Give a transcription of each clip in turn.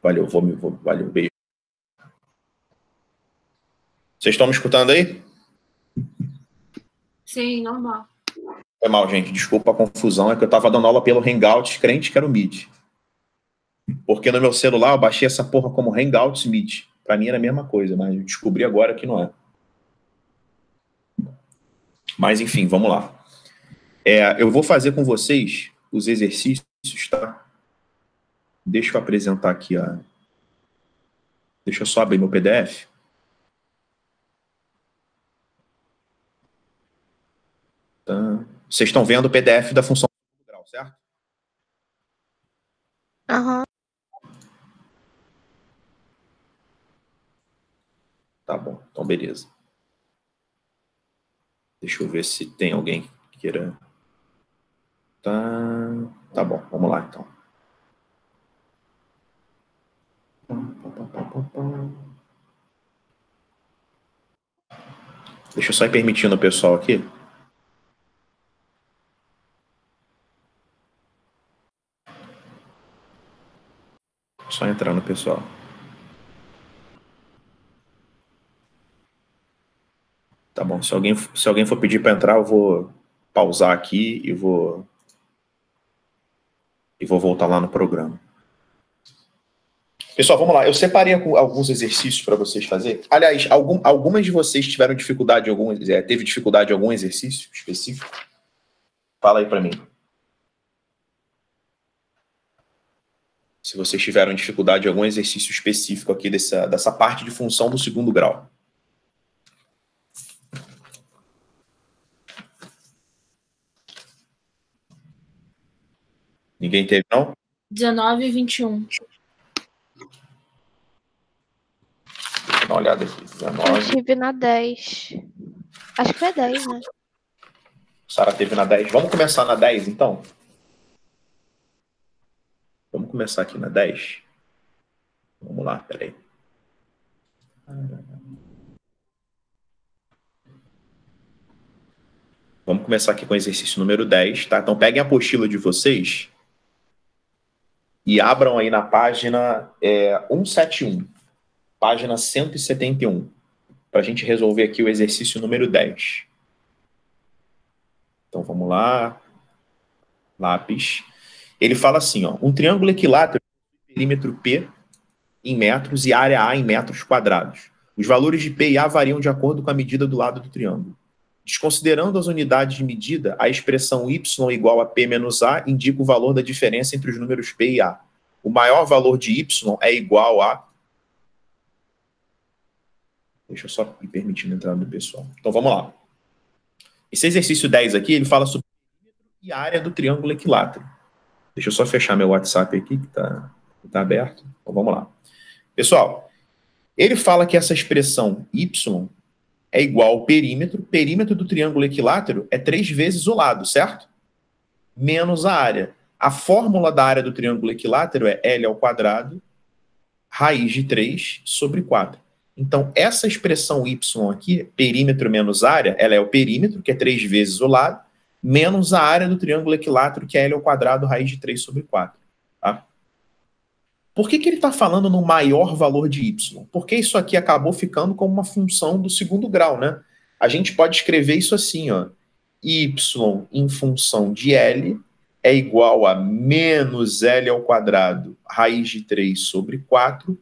Valeu, valeu, beijo. Vocês estão me escutando aí? Sim, normal. Foi mal, gente. Desculpa a confusão. É que eu estava dando aula pelo Hangouts, crente que era o Meet. Porque no meu celular eu baixei essa porra como Hangouts Meet. Para mim era a mesma coisa, mas eu descobri agora que não é. Mas enfim, vamos lá. Eu vou fazer com vocês os exercícios, tá? Deixa eu apresentar aqui a... Deixa eu só abrir meu PDF. Tá. Vocês estão vendo o PDF da função do grau, certo? Aham. Tá bom, então beleza. Deixa eu ver se tem alguém que queira... Tá bom, vamos lá então. Deixa eu só ir permitindo o pessoal aqui. Só entrar no pessoal. Tá bom, se alguém for pedir para entrar, eu vou pausar aqui e vou voltar lá no programa. Pessoal, vamos lá. Eu separei alguns exercícios para vocês fazerem. Aliás, algumas de vocês tiveram dificuldade teve dificuldade em algum exercício específico? Fala aí para mim. Se vocês tiveram dificuldade em algum exercício específico aqui dessa parte de função do segundo grau. Ninguém teve, não? 19 e 21. Deixa eu dar uma olhada aqui. 19. Eu tive na 10. Acho que foi 10, né? Sara teve na 10. Vamos começar na 10, então? Vamos começar aqui na 10. Vamos lá, peraí. Vamos começar aqui com o exercício número 10, tá? Então peguem a apostila de vocês e abram aí na página 171, página 171, para a gente resolver aqui o exercício número 10. Então vamos lá. Lápis. Ele fala assim, ó, um triângulo equilátero tem perímetro P em metros e área A em metros quadrados. Os valores de P e A variam de acordo com a medida do lado do triângulo. Desconsiderando as unidades de medida, a expressão y igual a P menos A indica o valor da diferença entre os números P e A. O maior valor de y é igual a... Deixa eu só me permitindo entrar no pessoal. Então vamos lá. Esse exercício 10 aqui, ele fala sobre perímetro e área do triângulo equilátero. Deixa eu só fechar meu WhatsApp aqui, que tá aberto. Então vamos lá. Pessoal, ele fala que essa expressão y é igual ao perímetro. O perímetro do triângulo equilátero é 3 vezes o lado, certo? Menos a área. A fórmula da área do triângulo equilátero é L ao quadrado, raiz de 3 sobre 4. Então, essa expressão y aqui, perímetro menos área, ela é o perímetro, que é 3 vezes o lado, menos a área do triângulo equilátero, que é L ao quadrado, raiz de 3 sobre 4. Tá? Por que ele está falando no maior valor de y? Porque isso aqui acabou ficando como uma função do segundo grau, né? A gente pode escrever isso assim, ó. Y em função de L é igual a menos L ao quadrado, raiz de 3 sobre 4,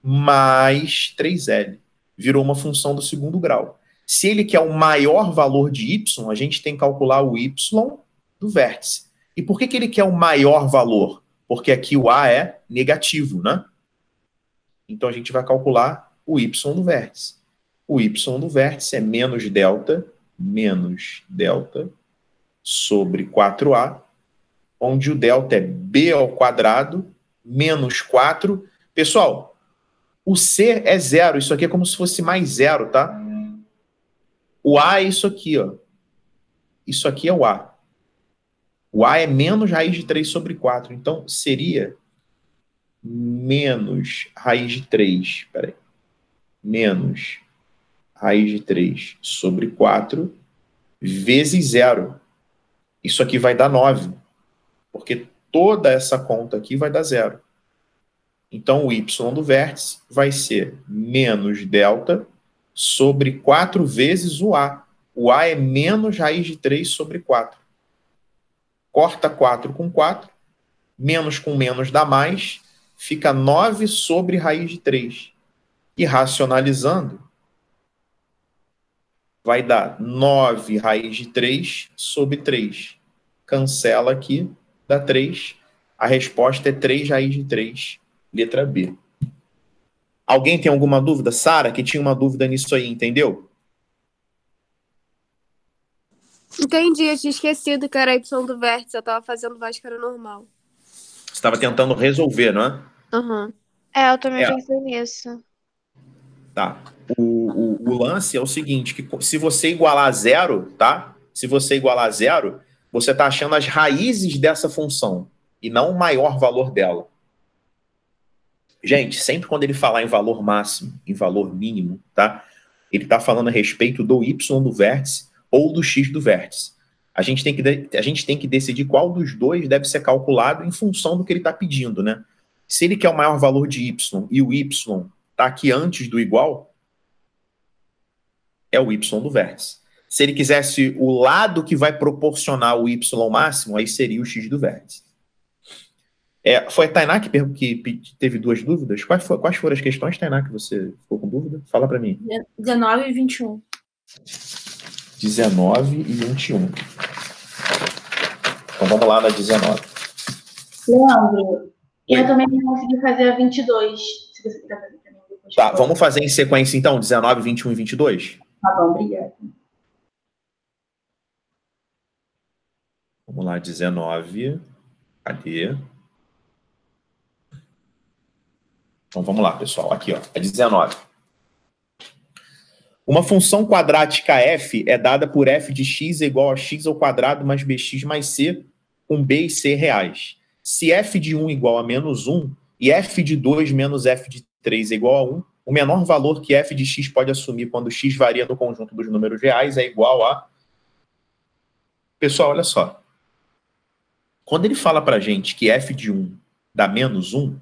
mais 3L. Virou uma função do segundo grau. Se ele quer o maior valor de y, a gente tem que calcular o y do vértice. E por que ele quer o maior valor? Porque aqui o A é negativo, né? Então a gente vai calcular o y do vértice. O y do vértice é menos delta sobre 4A, onde o delta é b ao quadrado menos 4. Pessoal, o C é zero. Isso aqui é como se fosse mais zero, tá? O A é isso aqui, ó. Isso aqui é o A. O A é menos raiz de 3 sobre 4. Então, seria menos raiz de 3. Peraí. Menos raiz de 3 sobre 4 vezes zero. Isso aqui vai dar 9. Porque toda essa conta aqui vai dar zero. Então, o y do vértice vai ser menos delta sobre 4 vezes o a. O a é menos raiz de 3 sobre 4. Corta 4 com 4, menos com menos dá mais, fica 9 sobre raiz de 3. E racionalizando, vai dar 9 raiz de 3 sobre 3. Cancela aqui, dá 3. A resposta é 3 raiz de 3, letra B. Alguém tem alguma dúvida? Sara, que tinha uma dúvida nisso aí, entendeu? Entendi, eu tinha esquecido que era y do vértice, eu tava fazendo Bhaskara normal. Você estava tentando resolver, não é? Aham. Eu também pensei nisso. Tá. O lance é o seguinte, que se você igualar a zero, tá? Se você igualar a zero, você está achando as raízes dessa função e não o maior valor dela. Gente, sempre quando ele falar em valor máximo, em valor mínimo, tá? Ele está falando a respeito do y do vértice ou do x do vértice. A gente tem que decidir qual dos dois deve ser calculado em função do que ele está pedindo, né? Se ele quer o maior valor de y e o y está aqui antes do igual, é o y do vértice. Se ele quisesse o lado que vai proporcionar o y máximo, aí seria o x do vértice. Foi a Tainá que teve duas dúvidas? Quais foram as questões, Tainá, que você ficou com dúvida? Fala para mim. 19 e 21. 19 e 21. Então vamos lá na 19. Leandro, eu também não consegui fazer a 22. Se você quiser fazer também depois. Tá, vamos fazer em sequência então, 19, 21 e 22? Tá bom, obrigada. Vamos lá, 19. Cadê? Então vamos lá, pessoal. Aqui, ó, é 19. Uma função quadrática f é dada por f de x é igual a x ao quadrado mais bx mais c, com b e c reais. Se f de 1 igual a menos 1 e f de 2 menos f de 3 é igual a 1, o menor valor que f de x pode assumir quando x varia no conjunto dos números reais é igual a... Pessoal, olha só. Quando ele fala para a gente que f de 1 dá menos 1,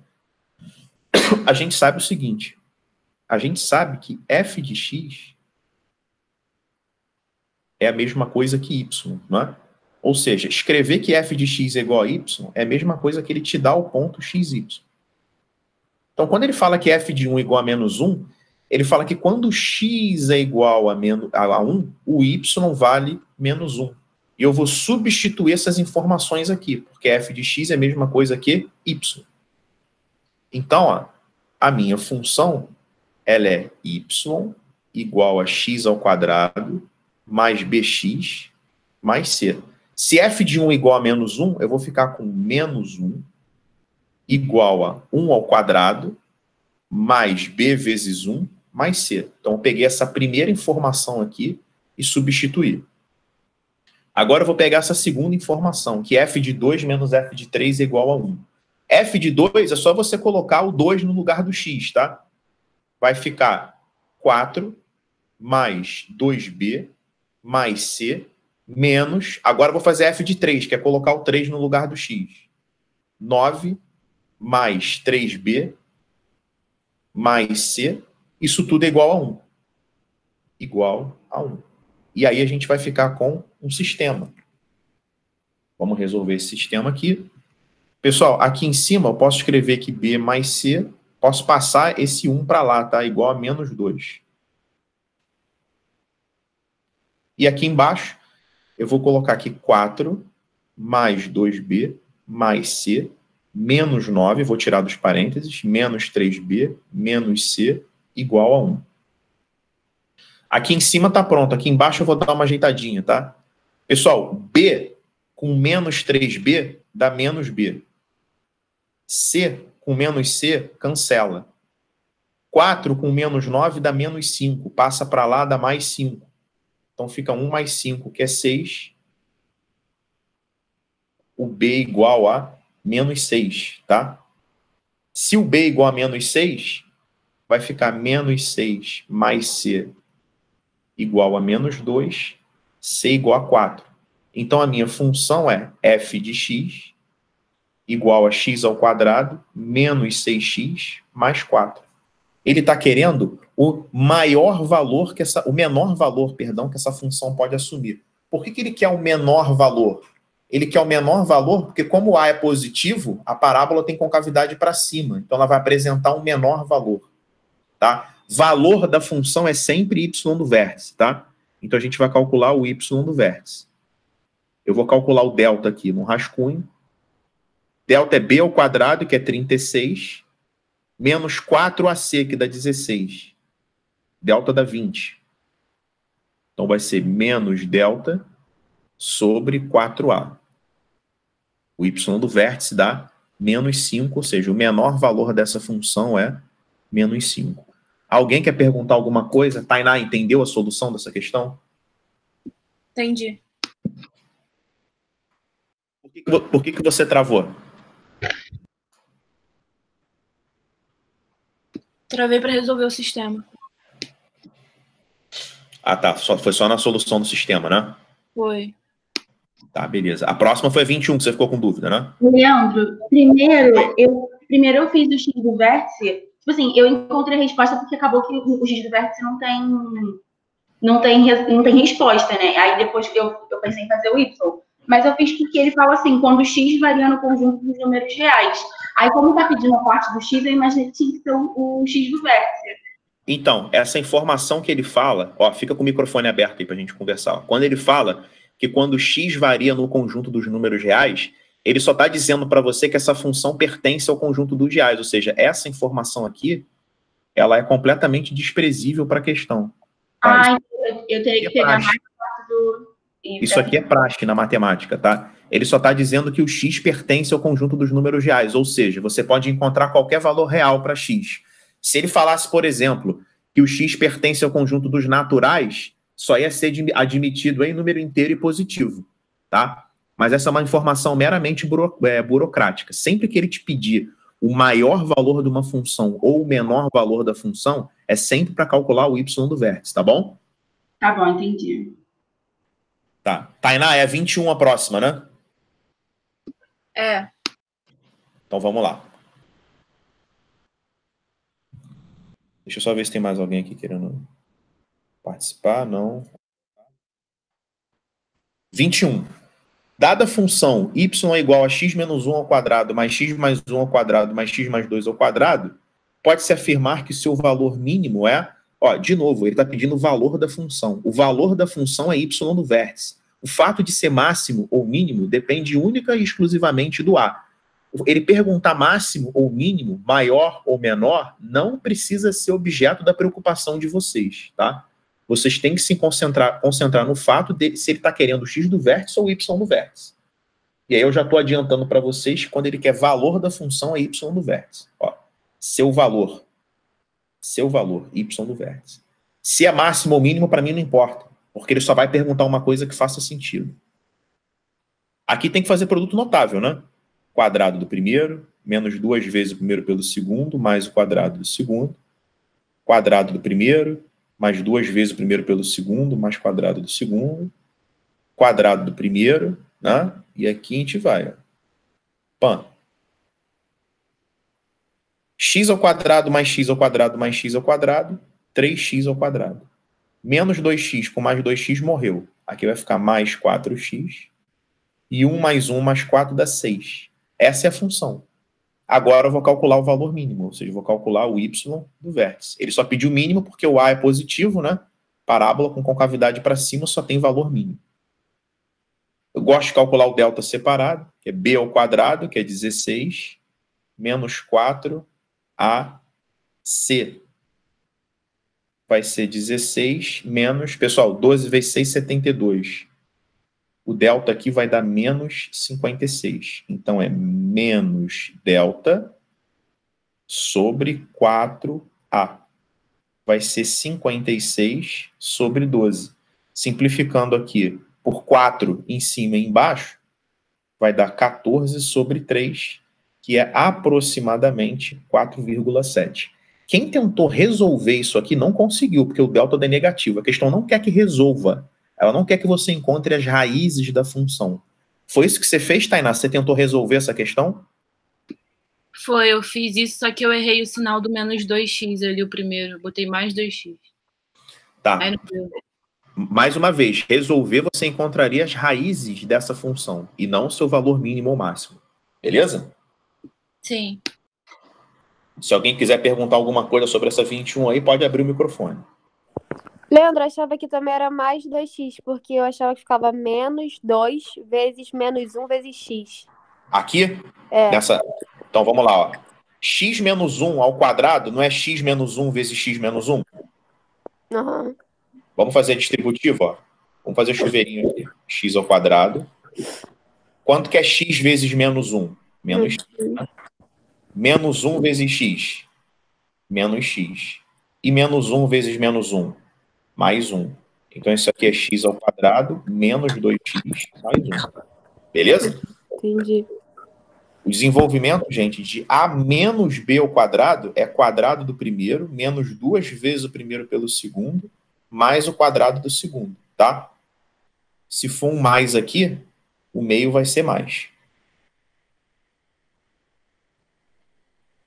a gente sabe o seguinte. A gente sabe que f de x é a mesma coisa que y, não é? Ou seja, escrever que f de x é igual a y é a mesma coisa que ele te dá o ponto xy. Então, quando ele fala que f de 1 é igual a menos 1, ele fala que quando x é igual a 1, o y vale menos 1. E eu vou substituir essas informações aqui, porque f de x é a mesma coisa que y. Então, ó, a minha função ela é y igual a x ao quadrado mais bx mais c. Se f de 1 igual a menos 1, eu vou ficar com menos 1 igual a 1 ao quadrado mais b vezes 1 mais c. Então, eu peguei essa primeira informação aqui e substituí. Agora, eu vou pegar essa segunda informação, que f de 2 menos f de 3 é igual a 1. F de 2 é só você colocar o 2 no lugar do x, tá? Vai ficar 4 mais 2b mais c menos... Agora eu vou fazer f de 3, que é colocar o 3 no lugar do x. 9 mais 3b mais c, isso tudo é igual a 1. Igual a 1. E aí a gente vai ficar com um sistema. Vamos resolver esse sistema aqui. Pessoal, aqui em cima eu posso escrever que b mais c, posso passar esse 1 para lá, tá? Igual a menos 2. E aqui embaixo, eu vou colocar aqui 4 mais 2b mais c, menos 9, vou tirar dos parênteses, menos 3b, menos c, igual a 1. Aqui em cima está pronto, aqui embaixo eu vou dar uma ajeitadinha, tá? Pessoal, b com menos 3b dá menos b. C com menos c, cancela. 4 com menos 9 dá menos 5, passa para lá, dá mais 5. Então fica 1 mais 5, que é 6. O b igual a menos 6, tá? Se o b é igual a menos 6, vai ficar menos 6 mais c igual a menos 2, c igual a 4. Então, a minha função é f de x igual a x ao quadrado menos 6x mais 4. Ele está querendo o menor valor que essa função pode assumir. Por que ele quer o menor valor? Ele quer o menor valor porque, como o a é positivo, a parábola tem concavidade para cima. Então, ela vai apresentar um menor valor. Tá? Valor da função é sempre y do vértice. Tá? Então, a gente vai calcular o y do vértice. Eu vou calcular o delta aqui no rascunho. Delta é b ao quadrado, que é 36, menos 4ac, que dá 16. Delta dá 20. Então, vai ser menos delta sobre 4a. O y do vértice dá menos 5, ou seja, o menor valor dessa função é menos 5. Alguém quer perguntar alguma coisa? Tainá, entendeu a solução dessa questão? Entendi. Por que você travou? Travei para resolver o sistema. Ah, tá. Foi só na solução do sistema, né? Foi. Tá, beleza. A próxima foi 21, que você ficou com dúvida, né? Leandro, primeiro eu fiz o x do vértice. Tipo assim, eu encontrei a resposta porque acabou que o x do vértice não tem resposta, né? Aí depois eu pensei em fazer o y. Mas eu fiz porque ele fala assim, quando o x varia no conjunto dos números reais. Aí, como tá pedindo a parte do x, eu imaginei que tinha que ser o x do vértice. Então, essa informação que ele fala, ó, fica com o microfone aberto aí pra gente conversar. Ó. Quando ele fala que quando x varia no conjunto dos números reais, ele só está dizendo para você que essa função pertence ao conjunto dos reais, ou seja, essa informação aqui, ela é completamente desprezível para a questão. Tá? Ah, eu teria que pegar mais a parte do... Isso aqui é praxe na matemática, tá? Ele só está dizendo que o x pertence ao conjunto dos números reais, ou seja, você pode encontrar qualquer valor real para x. Se ele falasse, por exemplo, que o x pertence ao conjunto dos naturais, só ia ser admitido em número inteiro e positivo, tá? Mas essa é uma informação meramente burocrática. Sempre que ele te pedir o maior valor de uma função ou o menor valor da função, é sempre para calcular o y do vértice, tá bom? Tá bom, entendi. Tá. Tainá, é 21 a próxima, né? É. Então vamos lá. Deixa eu só ver se tem mais alguém aqui querendo participar. Não. 21. Dada a função y é igual a x menos 1 ao quadrado mais x mais 1 ao quadrado mais x mais 2 ao quadrado, pode-se afirmar que seu valor mínimo é... Ó, de novo, ele está pedindo o valor da função. O valor da função é y do vértice. O fato de ser máximo ou mínimo depende única e exclusivamente do a. Ele perguntar máximo ou mínimo, maior ou menor, não precisa ser objeto da preocupação de vocês, tá? Vocês têm que se concentrar no fato de se ele está querendo o x do vértice ou o y do vértice. E aí eu já estou adiantando para vocês que quando ele quer valor da função é y do vértice. Ó, seu valor, y do vértice. Se é máximo ou mínimo, para mim não importa, porque ele só vai perguntar uma coisa que faça sentido. Aqui tem que fazer produto notável, né? Quadrado do primeiro, menos 2 vezes o primeiro pelo segundo, mais o quadrado do segundo. Quadrado do primeiro, mais 2 vezes o primeiro pelo segundo, mais quadrado do segundo. Quadrado do primeiro, né? E aqui a gente vai, ó. Pã. X ao quadrado mais x ao quadrado mais x ao quadrado, 3x ao quadrado. Menos 2x com mais 2x morreu. Aqui vai ficar mais 4x. E 1 mais 1 mais 4 dá 6. Essa é a função. Agora eu vou calcular o valor mínimo, ou seja, eu vou calcular o y do vértice. Ele só pediu o mínimo porque o a é positivo, né? Parábola com concavidade para cima só tem valor mínimo. Eu gosto de calcular o delta separado, que é b ao quadrado, que é 16, menos 4ac. Vai ser 16 menos... Pessoal, 12 vezes 6, 72. O delta aqui vai dar menos 56. Então, é menos delta sobre 4a. Vai ser 56 sobre 12. Simplificando aqui por 4 em cima e embaixo, vai dar 14 sobre 3, que é aproximadamente 4,7. Quem tentou resolver isso aqui não conseguiu, porque o delta é negativo. A questão não quer que resolva. Ela não quer que você encontre as raízes da função. Foi isso que você fez, Tainá? Você tentou resolver essa questão? Foi, eu fiz isso, só que eu errei o sinal do menos 2x ali, o primeiro. Botei mais 2x. Tá. Aí não deu. Mais uma vez, resolver, você encontraria as raízes dessa função e não o seu valor mínimo ou máximo. Beleza? Sim. Se alguém quiser perguntar alguma coisa sobre essa 21 aí, pode abrir o microfone. Leandro, eu achava que também era mais 2x, porque eu achava que ficava menos 2 vezes menos 1 vezes x. Aqui, É. nessa... Então, vamos lá. Ó. X menos 1 ao quadrado não é x menos 1 vezes x menos 1? Aham. Vamos fazer distributivo, ó. Vamos fazer chuveirinho aqui. X ao quadrado. Quanto que é x vezes menos 1? Menos x. Né? Menos 1 vezes x. Menos x. E menos 1 vezes menos 1? Mais 1. Então, isso aqui é x ao quadrado menos 2x mais 1. Beleza? Entendi. O desenvolvimento, gente, de a menos b ao quadrado é quadrado do primeiro, menos 2 vezes o primeiro pelo segundo, mais o quadrado do segundo, tá? Se for um mais aqui, o meio vai ser mais.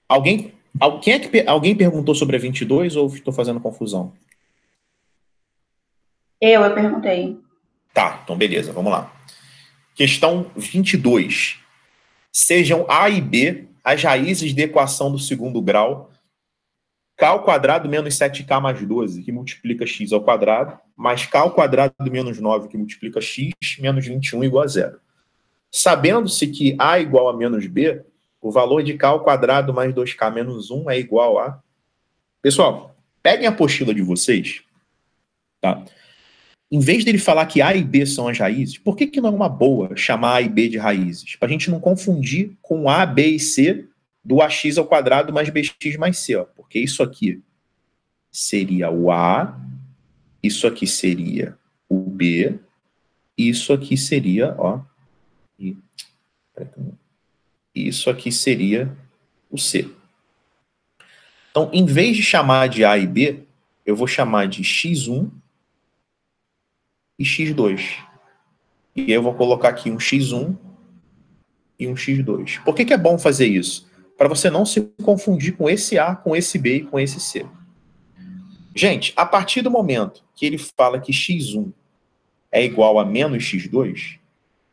Alguém perguntou sobre a 22 ou estou fazendo confusão? Eu perguntei. Tá, então beleza, vamos lá. Questão 22. Sejam A e B as raízes de equação do segundo grau k ao quadrado menos 7k mais 12, que multiplica x ao quadrado, mais k ao quadrado menos 9, que multiplica x, menos 21 igual a zero. Sabendo-se que a igual a menos b, o valor de k ao quadrado mais 2k menos 1 é igual a... Pessoal, peguem a apostila de vocês, tá? Em vez dele falar que a e b são as raízes, por que não é uma boa chamar a e b de raízes? Para a gente não confundir com a, b e c do ax ao quadrado mais bx mais c, ó. Porque isso aqui seria o a, isso aqui seria o b, isso aqui seria, ó, isso aqui seria o c. Então, em vez de chamar de a e b, eu vou chamar de x1 e x2. E aí eu vou colocar aqui um x1 e um x2. Por que é bom fazer isso? Para você não se confundir com esse A, com esse B e com esse C. Gente, a partir do momento que ele fala que x1 é igual a menos x2,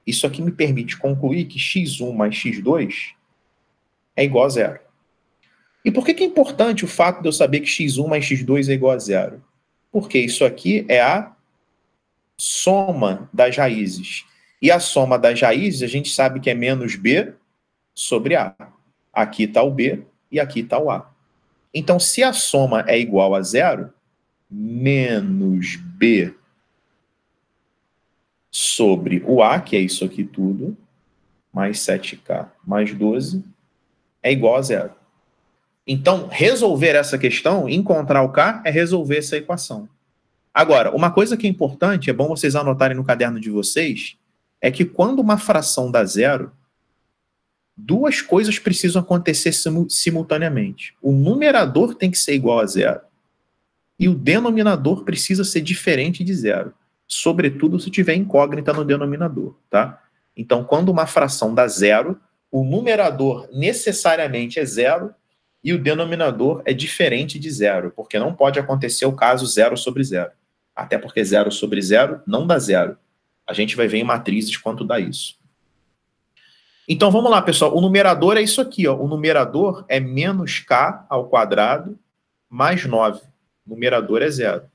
isso aqui me permite concluir que x1 mais x2 é igual a zero. E por que é importante o fato de eu saber que x1 mais x2 é igual a zero? Porque isso aqui é a soma das raízes. E a soma das raízes, a gente sabe que é menos b sobre a. Aqui está o b e aqui está o a. Então, se a soma é igual a zero, menos b sobre o a, que é isso aqui tudo, mais 7k mais 12, é igual a zero. Então, resolver essa questão, encontrar o k, é resolver essa equação. Agora, uma coisa que é importante, é bom vocês anotarem no caderno de vocês, é que quando uma fração dá zero, duas coisas precisam acontecer simultaneamente. O numerador tem que ser igual a zero e o denominador precisa ser diferente de zero, sobretudo se tiver incógnita no denominador, tá? Então, quando uma fração dá zero, o numerador necessariamente é zero e o denominador é diferente de zero, porque não pode acontecer o caso zero sobre zero. Até porque zero sobre zero não dá zero. A gente vai ver em matrizes quanto dá isso. Então, vamos lá, pessoal. O numerador é isso aqui, ó. O numerador é menos k ao quadrado mais 9. O numerador é zero.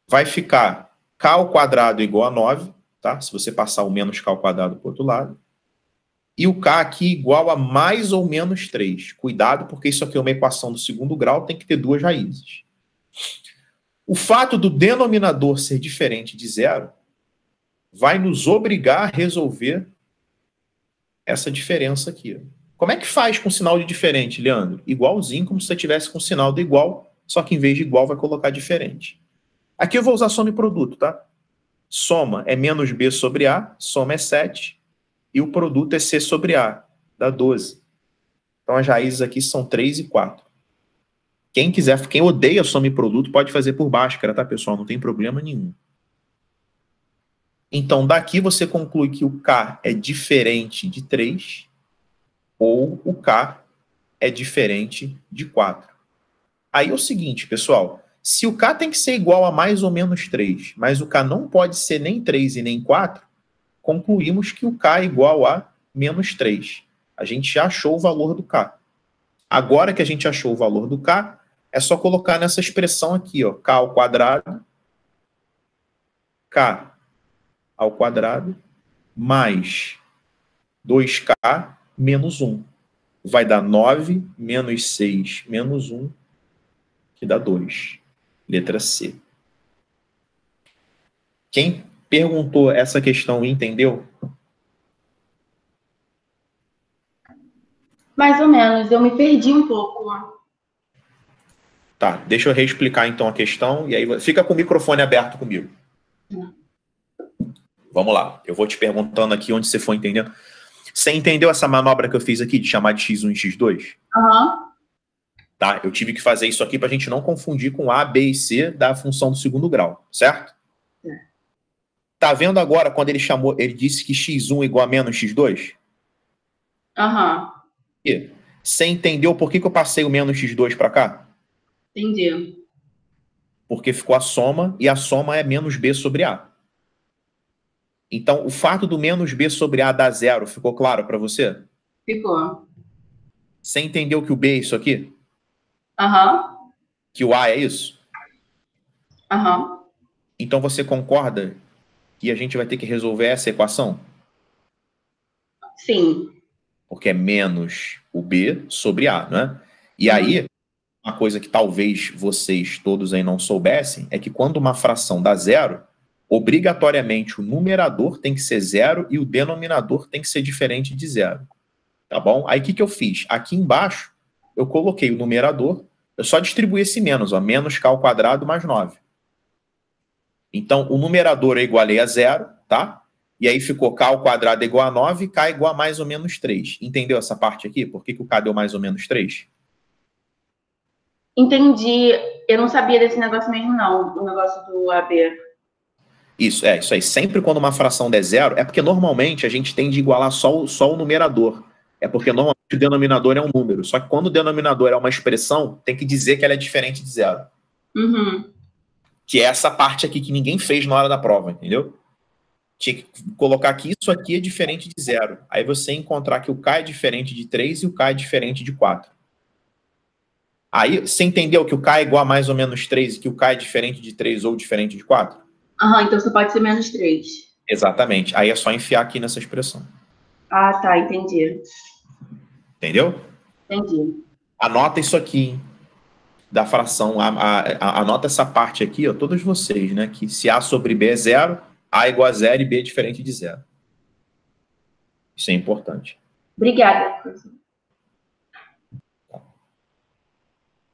Vai ficar k ao quadrado igual a 9, tá? Se você passar o menos k ao quadrado para o outro lado. E o k aqui igual a mais ou menos 3. Cuidado, porque isso aqui é uma equação do segundo grau, tem que ter duas raízes. O fato do denominador ser diferente de zero vai nos obrigar a resolver essa diferença aqui. Como é que faz com sinal de diferente, Leandro? Igualzinho como se você tivesse com sinal do igual, só que em vez de igual vai colocar diferente. Aqui eu vou usar soma e produto, tá? Soma é menos b sobre a, soma é 7, e o produto é c sobre a, dá 12. Então as raízes aqui são 3 e 4. Quem odeia soma e produto pode fazer por Bhaskara, tá, pessoal? Não tem problema nenhum. Então, daqui você conclui que o K é diferente de 3, ou o K é diferente de 4. Aí é o seguinte, pessoal, se o K tem que ser igual a mais ou menos 3, mas o K não pode ser nem 3 e nem 4, concluímos que o K é igual a menos 3. A gente já achou o valor do K. Agora que a gente achou o valor do K, é só colocar nessa expressão aqui, ó, K ao quadrado, K ao quadrado, mais 2K menos 1. Vai dar 9 menos 6 menos 1, que dá 2. Letra C. Quem perguntou essa questão entendeu? Mais ou menos, eu me perdi um pouco. Tá, deixa eu reexplicar então a questão, e aí fica com o microfone aberto comigo. Vamos lá, eu vou te perguntando aqui onde você for entendendo. Você entendeu essa manobra que eu fiz aqui de chamar de x1 e x2? Aham. Tá, eu tive que fazer isso aqui para a gente não confundir com A, B e C da função do segundo grau, certo? Tá vendo agora quando ele disse que x1 é igual a menos x2? Aham. E você entendeu por que eu passei o menos x2 para cá? Entendi. Porque ficou a soma, e a soma é menos b sobre A. Então, o fato do menos b sobre A dar zero, ficou claro para você? Ficou. Você entendeu que o b é isso aqui? Aham. Que o A é isso? Aham. Então, você concorda que a gente vai ter que resolver essa equação? Sim. Porque é menos o b sobre A, não é? E aí, uma coisa que talvez vocês todos aí não soubessem é que quando uma fração dá zero, obrigatoriamente o numerador tem que ser zero e o denominador tem que ser diferente de zero. Tá bom? Aí o que eu fiz? Aqui embaixo, eu coloquei o numerador, eu só distribuí esse menos, ó, menos k ao quadrado mais 9. Então, o numerador eu igualei a zero, tá? E aí ficou k ao quadrado igual a 9 e k igual a mais ou menos 3. Entendeu essa parte aqui? Por que o k deu mais ou menos 3? Entendi. Eu não sabia desse negócio mesmo, não. O negócio do AB. Isso aí. Sempre quando uma fração der zero, é porque normalmente a gente tende a igualar só o numerador. É porque normalmente o denominador é um número. Só que quando o denominador é uma expressão, tem que dizer que ela é diferente de zero. Uhum. Que é essa parte aqui que ninguém fez na hora da prova, entendeu? Tinha que colocar que isso aqui é diferente de zero. Aí você encontrar que o k é diferente de 3 e o k é diferente de 4. Aí você entendeu que o k é igual a mais ou menos 3 e que o k é diferente de 3 ou diferente de 4? Aham, então só pode ser menos 3. Exatamente. Aí é só enfiar aqui nessa expressão. Ah, tá, entendi. Entendeu? Entendi. Anota isso aqui, hein? Da fração. Anota essa parte aqui, ó, todos vocês, né? Que se A sobre B é zero, A igual a zero e B é diferente de zero. Isso é importante. Obrigada, professor.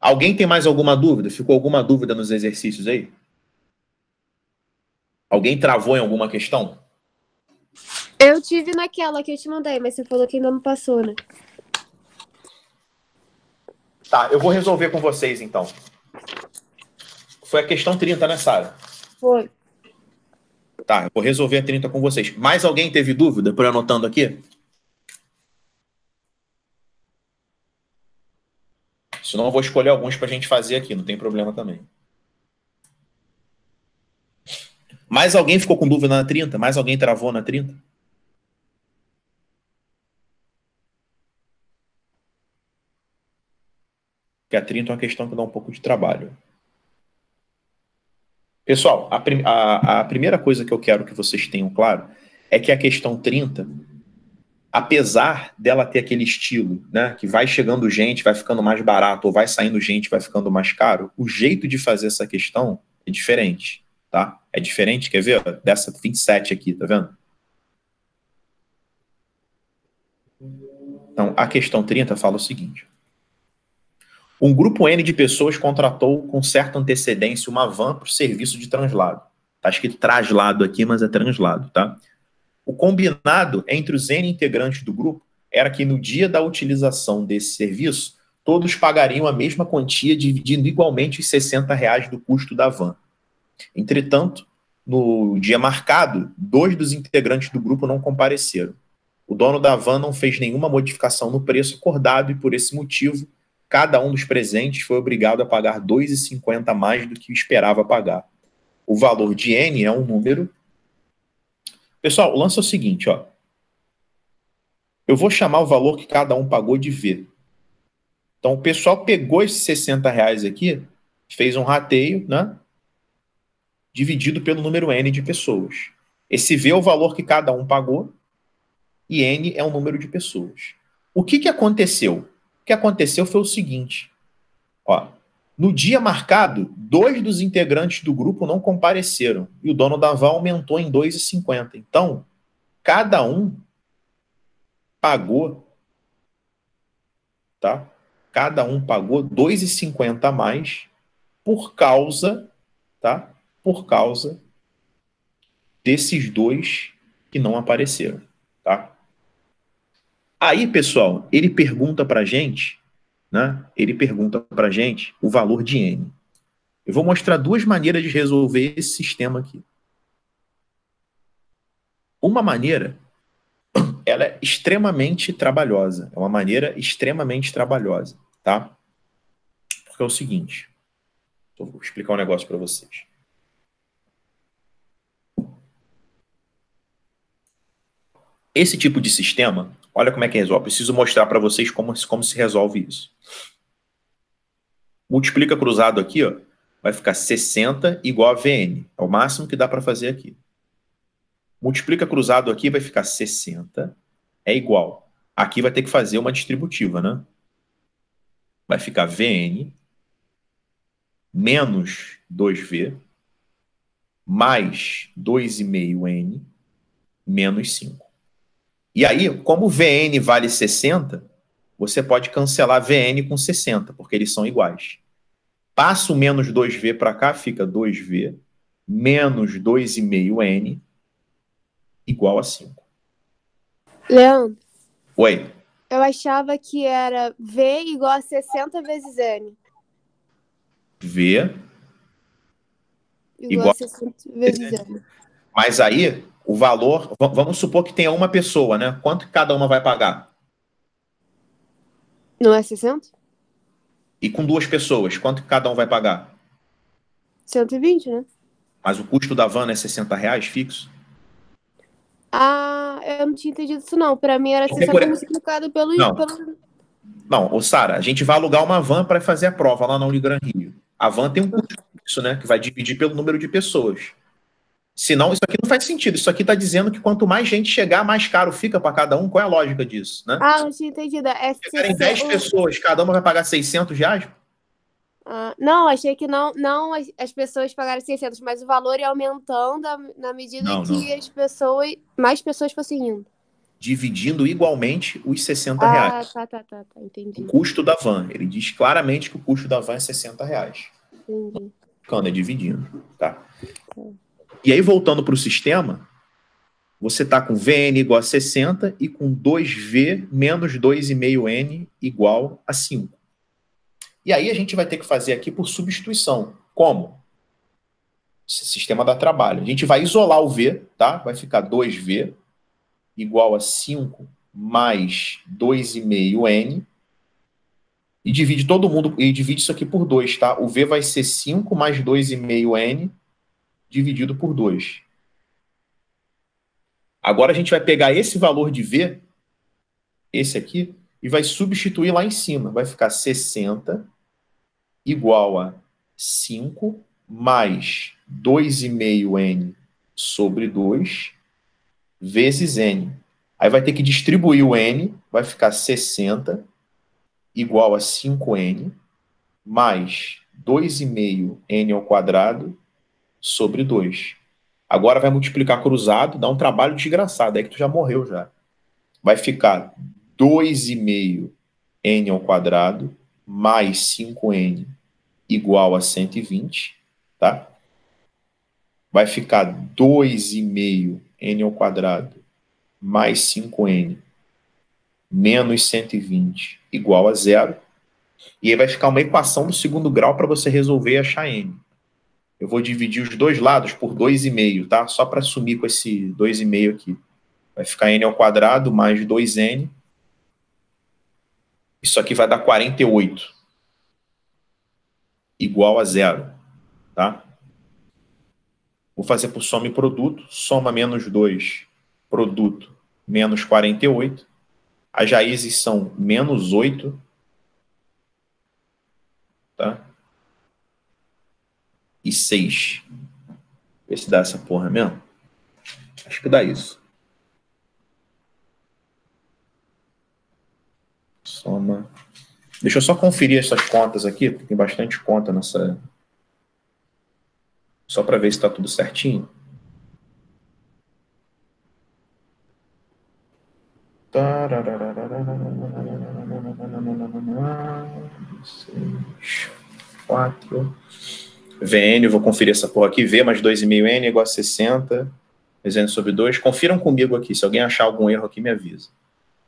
Alguém tem mais alguma dúvida? Ficou alguma dúvida nos exercícios aí? Alguém travou em alguma questão? Eu tive naquela que eu te mandei, mas você falou que ainda não passou, né? Tá, eu vou resolver com vocês, então. Foi a questão 30, né, Sara? Foi. Tá, eu vou resolver a 30 com vocês. Mais alguém teve dúvida? Por eu anotando aqui? Senão eu vou escolher alguns pra gente fazer aqui, não tem problema também. Mais alguém ficou com dúvida na 30? Mais alguém travou na 30? Porque a 30 é uma questão que dá um pouco de trabalho. Pessoal, a primeira coisa que eu quero que vocês tenham claro é que a questão 30, apesar dela ter aquele estilo, né, que vai chegando gente, vai ficando mais barato, ou vai saindo gente, vai ficando mais caro, o jeito de fazer essa questão é diferente, tá? É diferente, quer ver? Dessa 27 aqui, tá vendo? Então, a questão 30 fala o seguinte. Um grupo N de pessoas contratou com certa antecedência uma van para o serviço de translado. Está escrito traslado aqui, mas é translado, tá? O combinado entre os N integrantes do grupo era que no dia da utilização desse serviço, todos pagariam a mesma quantia, dividindo igualmente os R$60 do custo da van. Entretanto, no dia marcado, 2 dos integrantes do grupo não compareceram. O dono da van não fez nenhuma modificação no preço acordado e, por esse motivo, cada um dos presentes foi obrigado a pagar R$ 2,50 a mais do que esperava pagar. O valor de N é um número. Pessoal, o lance é o seguinte, ó. Eu vou chamar o valor que cada um pagou de V. Então, o pessoal pegou esses R$ 60 aqui, fez um rateio, né? Dividido pelo número N de pessoas. Esse V é o valor que cada um pagou e N é o número de pessoas. O que aconteceu? O que aconteceu foi o seguinte, ó. No dia marcado, 2 dos integrantes do grupo não compareceram e o dono da van aumentou em R$ 2,50. Então, cada um pagou, tá? Cada um pagou R$ 2,50 a mais por causa, tá? Por causa desses 2 que não apareceram, tá? Aí, pessoal, ele pergunta pra gente, né? Ele pergunta pra gente o valor de N. Eu vou mostrar 2 maneiras de resolver esse sistema aqui. Uma maneira, ela é extremamente trabalhosa. É uma maneira extremamente trabalhosa, tá? Porque é o seguinte, eu vou explicar um negócio para vocês. Esse tipo de sistema, olha como é que resolve. Preciso mostrar para vocês como se resolve isso. Multiplica cruzado aqui, ó, vai ficar 60 igual a VN. É o máximo que dá para fazer aqui. Multiplica cruzado aqui, vai ficar 60 é igual. Aqui vai ter que fazer uma distributiva, né? Vai ficar VN menos 2V mais 2,5N menos 5. E aí, como VN vale 60, você pode cancelar VN com 60, porque eles são iguais. Passa o menos 2V para cá, fica 2V menos 2,5N igual a 5. Leandro, Oi. eu achava que era V igual a 60 vezes N. V Igual a 60 vezes N. Mas aí, o valor... Vamos supor que tenha uma pessoa, né? Quanto que cada uma vai pagar? Não é 60? E com 2 pessoas, quanto que cada um vai pagar? 120, né? Mas o custo da van é R$ 60 fixo? Ah, eu não tinha entendido isso não. Pra mim era 60 multiplicado pelo... Não, Sara, a gente vai alugar uma van para fazer a prova lá na Unigran Rio. A van tem um custo fixo, né? Que vai dividir pelo número de pessoas. Senão, isso aqui não faz sentido. Isso aqui está dizendo que quanto mais gente chegar, mais caro fica para cada um. Qual é a lógica disso, né? Ah, não tinha entendido. Chegarem 10 pessoas, cada uma vai pagar R$ 600? Não, achei que não as pessoas pagaram 600, mas o valor ia aumentando na medida que as pessoas, mais pessoas fossem indo. Dividindo igualmente os R$ 60. Tá, entendi. O custo da van. Ele diz claramente que o custo da van é R$ 60. Entendi. Quando é dividindo, tá? E aí, voltando para o sistema, você está com VN igual a 60 e com 2V menos 2,5N igual a 5. E aí a gente vai ter que fazer aqui por substituição. Como? Esse sistema dá trabalho. A gente vai isolar o V, tá? Vai ficar 2V igual a 5 mais 2,5N e divide todo mundo, e divide isso aqui por 2, tá? O V vai ser 5 mais 2,5N dividido por 2. Agora a gente vai pegar esse valor de V, esse aqui, e vai substituir lá em cima. Vai ficar 60 igual a 5 mais 2,5N sobre 2 vezes N. Aí vai ter que distribuir o N, vai ficar 60 igual a 5N mais 2,5N ao quadrado sobre 2. Agora vai multiplicar cruzado, dá um trabalho desgraçado, é que tu já morreu já. Vai ficar 2,5N ao quadrado mais 5N igual a 120, tá? Vai ficar 2,5N ao quadrado mais 5N menos 120 igual a 0. E aí vai ficar uma equação do segundo grau para você resolver e achar N. Eu vou dividir os dois lados por 2,5, tá? Só para sumir com esse 2,5 aqui. Vai ficar n ao quadrado mais 2n. Isso aqui vai dar 48. Igual a zero. Tá? Vou fazer por soma e produto. Soma menos 2, produto, menos 48. As raízes são menos 8. Tá? E 6. Vê se dá essa porra mesmo. Acho que dá isso. Soma. Deixa eu só conferir essas contas aqui, porque tem bastante conta nessa... Só para ver se está tudo certinho. Seis, 4. VN, eu vou conferir essa porra aqui. V mais 2,5N igual a 60. Resenha sobre 2. Confiram comigo aqui. Se alguém achar algum erro aqui, me avisa.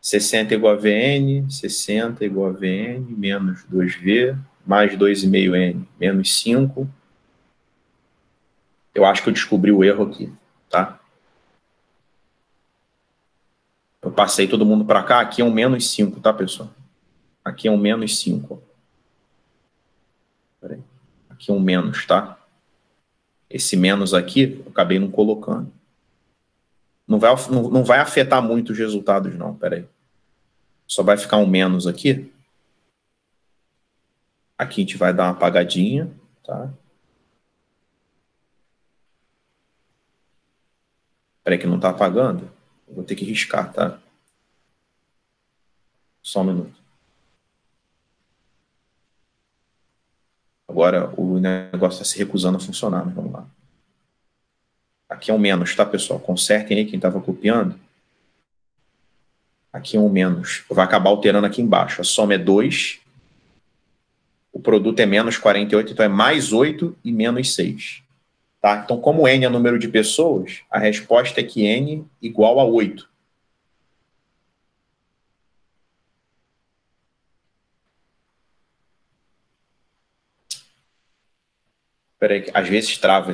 60 igual a VN, 60 igual a VN, menos 2V, mais 2,5N, menos 5. Eu acho que eu descobri o erro aqui, tá? Eu passei todo mundo para cá. Aqui é um menos 5, tá, pessoal? Aqui é um menos 5. Peraí. Aqui é um menos, tá? Esse menos aqui, eu acabei não colocando. Não vai afetar muito os resultados, não. Peraí. Só vai ficar um menos aqui. Aqui a gente vai dar uma apagadinha, tá? Peraí que não está apagando. Eu vou ter que riscar, tá? Só um minuto. Agora o negócio está se recusando a funcionar, mas vamos lá. Aqui é um menos, tá, pessoal? Consertem aí quem estava copiando. Aqui é um menos. Vai acabar alterando aqui embaixo. A soma é 2. O produto é menos 48, então é mais 8 e menos 6. Tá? Então, como n é número de pessoas, a resposta é que n igual a 8. Espera aí, às vezes trava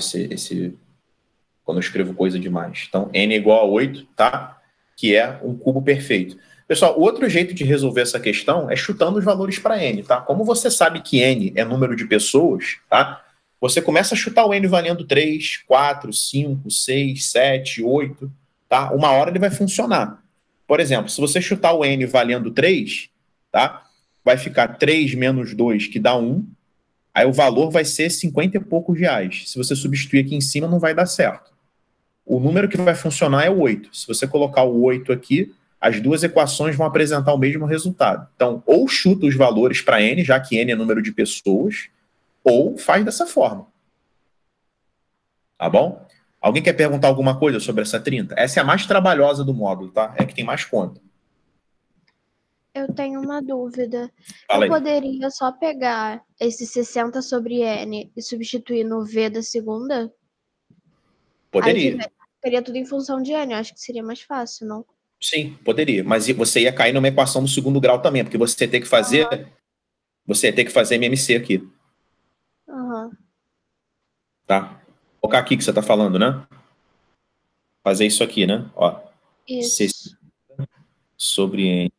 quando eu escrevo coisa demais. Então, n é igual a 8, tá? Que é um cubo perfeito. Pessoal, o outro jeito de resolver essa questão é chutando os valores para n, tá? Como você sabe que n é número de pessoas, tá? Você começa a chutar o n valendo 3, 4, 5, 6, 7, 8, tá? Uma hora ele vai funcionar. Por exemplo, se você chutar o n valendo 3, tá? Vai ficar 3 menos 2, que dá 1. Aí o valor vai ser 50 e poucos reais. Se você substituir aqui em cima, não vai dar certo. O número que vai funcionar é o 8. Se você colocar o 8 aqui, as duas equações vão apresentar o mesmo resultado. Então, ou chuta os valores para n, já que n é número de pessoas, ou faz dessa forma. Tá bom? Alguém quer perguntar alguma coisa sobre essa 30? Essa é a mais trabalhosa do módulo, tá? É a que tem mais conta. Eu tenho uma dúvida. Fala aí. Eu poderia só pegar esse 60 sobre N e substituir no V da segunda? Poderia. Aí ficaria tudo em função de N. Eu acho que seria mais fácil, não? Sim, poderia. Mas você ia cair numa equação do segundo grau também, porque você ia ter que fazer... Você ia ter que fazer MMC aqui. Aham. Tá? Vou colocar aqui que você está falando, né? Fazer isso aqui, né? Ó. Isso. 60 sobre N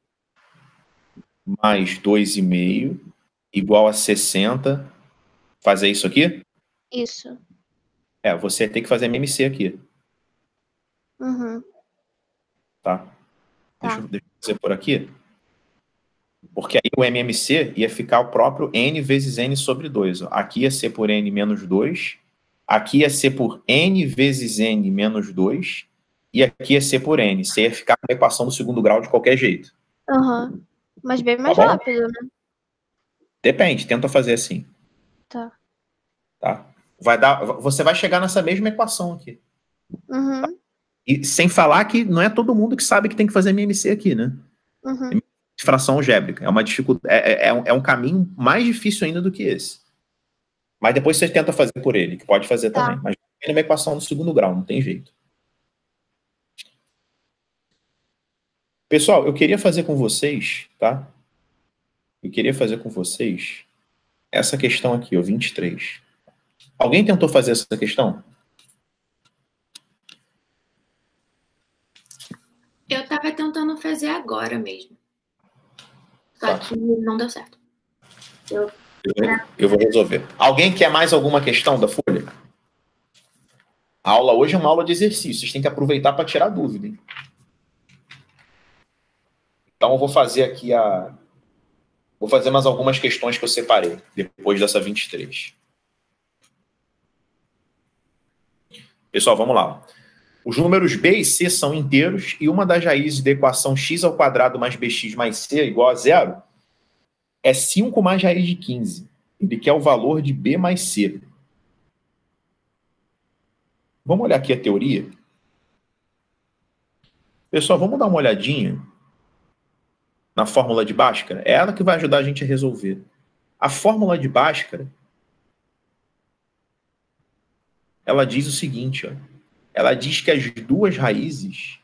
mais 2,5 igual a 60. Fazer isso aqui? Isso. Você ia ter que fazer MMC aqui. Uhum. Tá? Tá. Deixa eu fazer por aqui. Porque aí o MMC ia ficar o próprio N vezes N sobre 2. Ó. Aqui ia ser por N menos 2. Aqui ia ser por N vezes N menos 2. E aqui ia ser por N. Você ia ficar com a equação do segundo grau de qualquer jeito. Aham. Mas bem mais bom? rápido, né? Depende, tenta fazer assim. Tá. Tá? Você vai chegar nessa mesma equação aqui. Uhum. Tá? E sem falar que não é todo mundo que sabe que tem que fazer MMC aqui, né? Uhum. Fração algébrica. É uma dificuldade, é um caminho mais difícil ainda do que esse. Mas depois você tenta fazer por ele, que pode fazer também. Mas é uma equação do segundo grau, não tem jeito. Pessoal, eu queria fazer com vocês, tá? Eu queria fazer com vocês essa questão aqui, ó, 23. Alguém tentou fazer essa questão? Eu tava tentando fazer agora mesmo. Só que não deu certo. Eu vou resolver. Alguém quer mais alguma questão da folha? A aula hoje é uma aula de exercício. Vocês têm que aproveitar para tirar dúvida. Hein? Então, eu vou fazer aqui Vou fazer mais algumas questões que eu separei, depois dessa 23. Pessoal, vamos lá. Os números b e c são inteiros e uma das raízes da equação x² mais bx mais c igual a 0 é 5 mais raiz de 15. Ele quer o valor de b mais c. Vamos olhar aqui a teoria? Pessoal, vamos dar uma olhadinha na fórmula de Bhaskara? É ela que vai ajudar a gente a resolver. A fórmula de Bhaskara, ela diz o seguinte, ó. Ela diz que as duas raízes,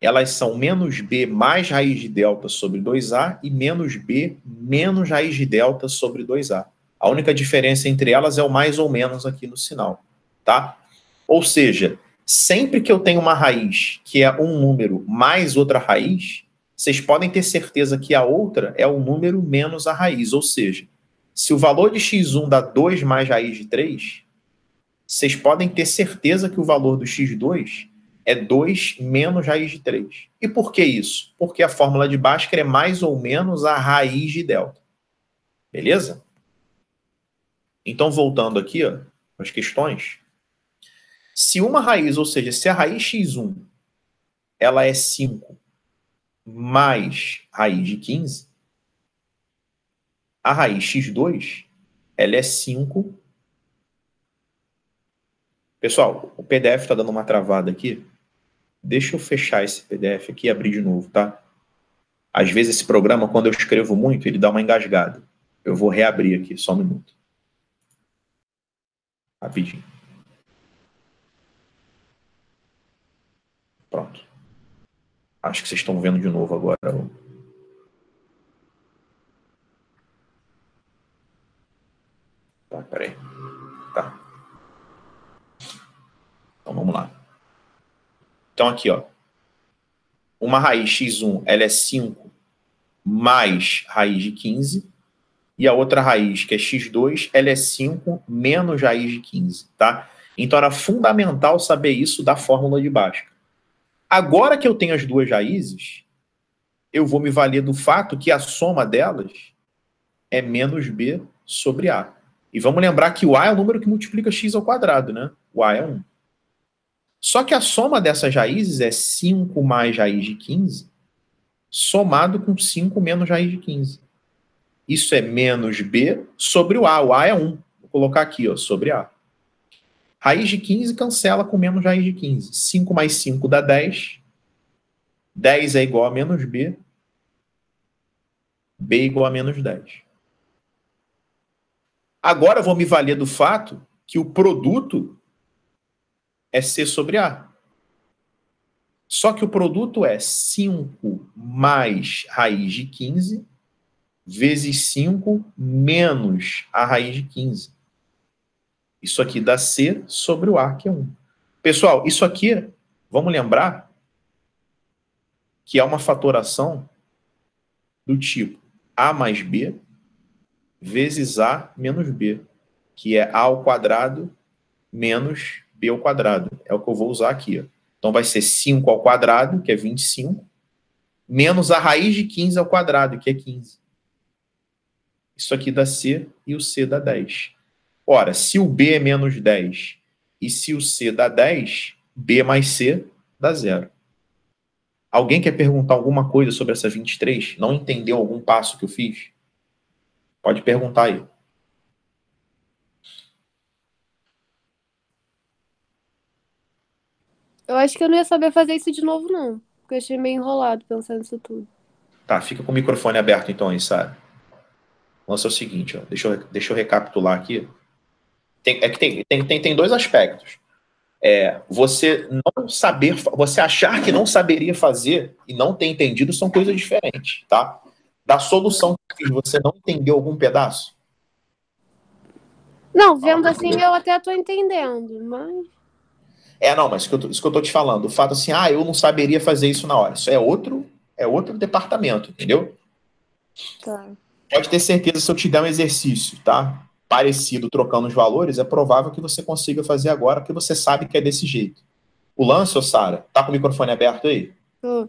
elas são menos b mais raiz de delta sobre 2a e menos b menos raiz de delta sobre 2a. A única diferença entre elas é o mais ou menos aqui no sinal, tá? Ou seja, sempre que eu tenho uma raiz que é um número mais outra raiz, vocês podem ter certeza que a outra é o número menos a raiz. Ou seja, se o valor de x1 dá 2 mais raiz de 3, vocês podem ter certeza que o valor do x2 é 2 menos raiz de 3. E por que isso? Porque a fórmula de Bhaskara é mais ou menos a raiz de delta. Beleza? Então, voltando aqui, ó, as questões. Se uma raiz, ou seja, se a raiz x1 ela é 5 mais raiz de 15, a raiz x2 ela é 5. Pessoal, o PDF está dando uma travada aqui. Deixa eu fechar esse PDF aqui e abrir de novo, tá? Às vezes esse programa, quando eu escrevo muito, ele dá uma engasgada. Eu vou reabrir aqui, só um minuto. Rapidinho. Pronto. Acho que vocês estão vendo de novo agora. Tá, peraí. Tá. Então, vamos lá. Então, aqui, ó. Uma raiz x1, ela é 5 mais raiz de 15. E a outra raiz, que é x2, ela é 5 menos raiz de 15, tá? Então, era fundamental saber isso da fórmula de Bhaskara. Agora que eu tenho as duas raízes, eu vou me valer do fato que a soma delas é menos b sobre a. E vamos lembrar que o a é o número que multiplica x ao quadrado, né? O a é 1. Só que a soma dessas raízes é 5 mais raiz de 15, somado com 5 menos raiz de 15. Isso é menos b sobre o a. O a é 1. Vou colocar aqui, ó, sobre a. Raiz de 15 cancela com menos raiz de 15. 5 mais 5 dá 10. 10 é igual a menos b. B igual a menos 10. Agora eu vou me valer do fato que o produto é C sobre A. Só que o produto é 5 mais raiz de 15 vezes 5 menos a raiz de 15. Isso aqui dá C sobre o A, que é 1. Pessoal, isso aqui, vamos lembrar que é uma fatoração do tipo A mais B vezes A menos B, que é A ao quadrado menos B ao quadrado. É o que eu vou usar aqui, ó. Então, vai ser 5 ao quadrado, que é 25, menos a raiz de 15 ao quadrado, que é 15. Isso aqui dá C e o C dá 10. Ora, se o B é menos 10 e se o C dá 10, B mais C dá 0. Alguém quer perguntar alguma coisa sobre essa 23? Não entendeu algum passo que eu fiz? Pode perguntar aí. Eu acho que eu não ia saber fazer isso de novo, não. Porque eu achei meio enrolado pensando nisso tudo. Tá, fica com o microfone aberto então aí, Sara. Vamos fazer o seguinte, ó. Deixa eu recapitular aqui. Tem dois aspectos. Você não saber, você achar que não saberia fazer e não ter entendido são coisas diferentes, tá? Da solução que eu fiz, você não entendeu algum pedaço? Não, vendo assim eu até tô entendendo, mas... Não, mas isso que eu tô te falando. O fato assim, eu não saberia fazer isso na hora. Isso é outro departamento, entendeu? Tá. Pode ter certeza, se eu te der um exercício, tá? Parecido, trocando os valores, é provável que você consiga fazer agora, porque você sabe que é desse jeito. O lance, ô Sara, tá com o microfone aberto aí? Tô.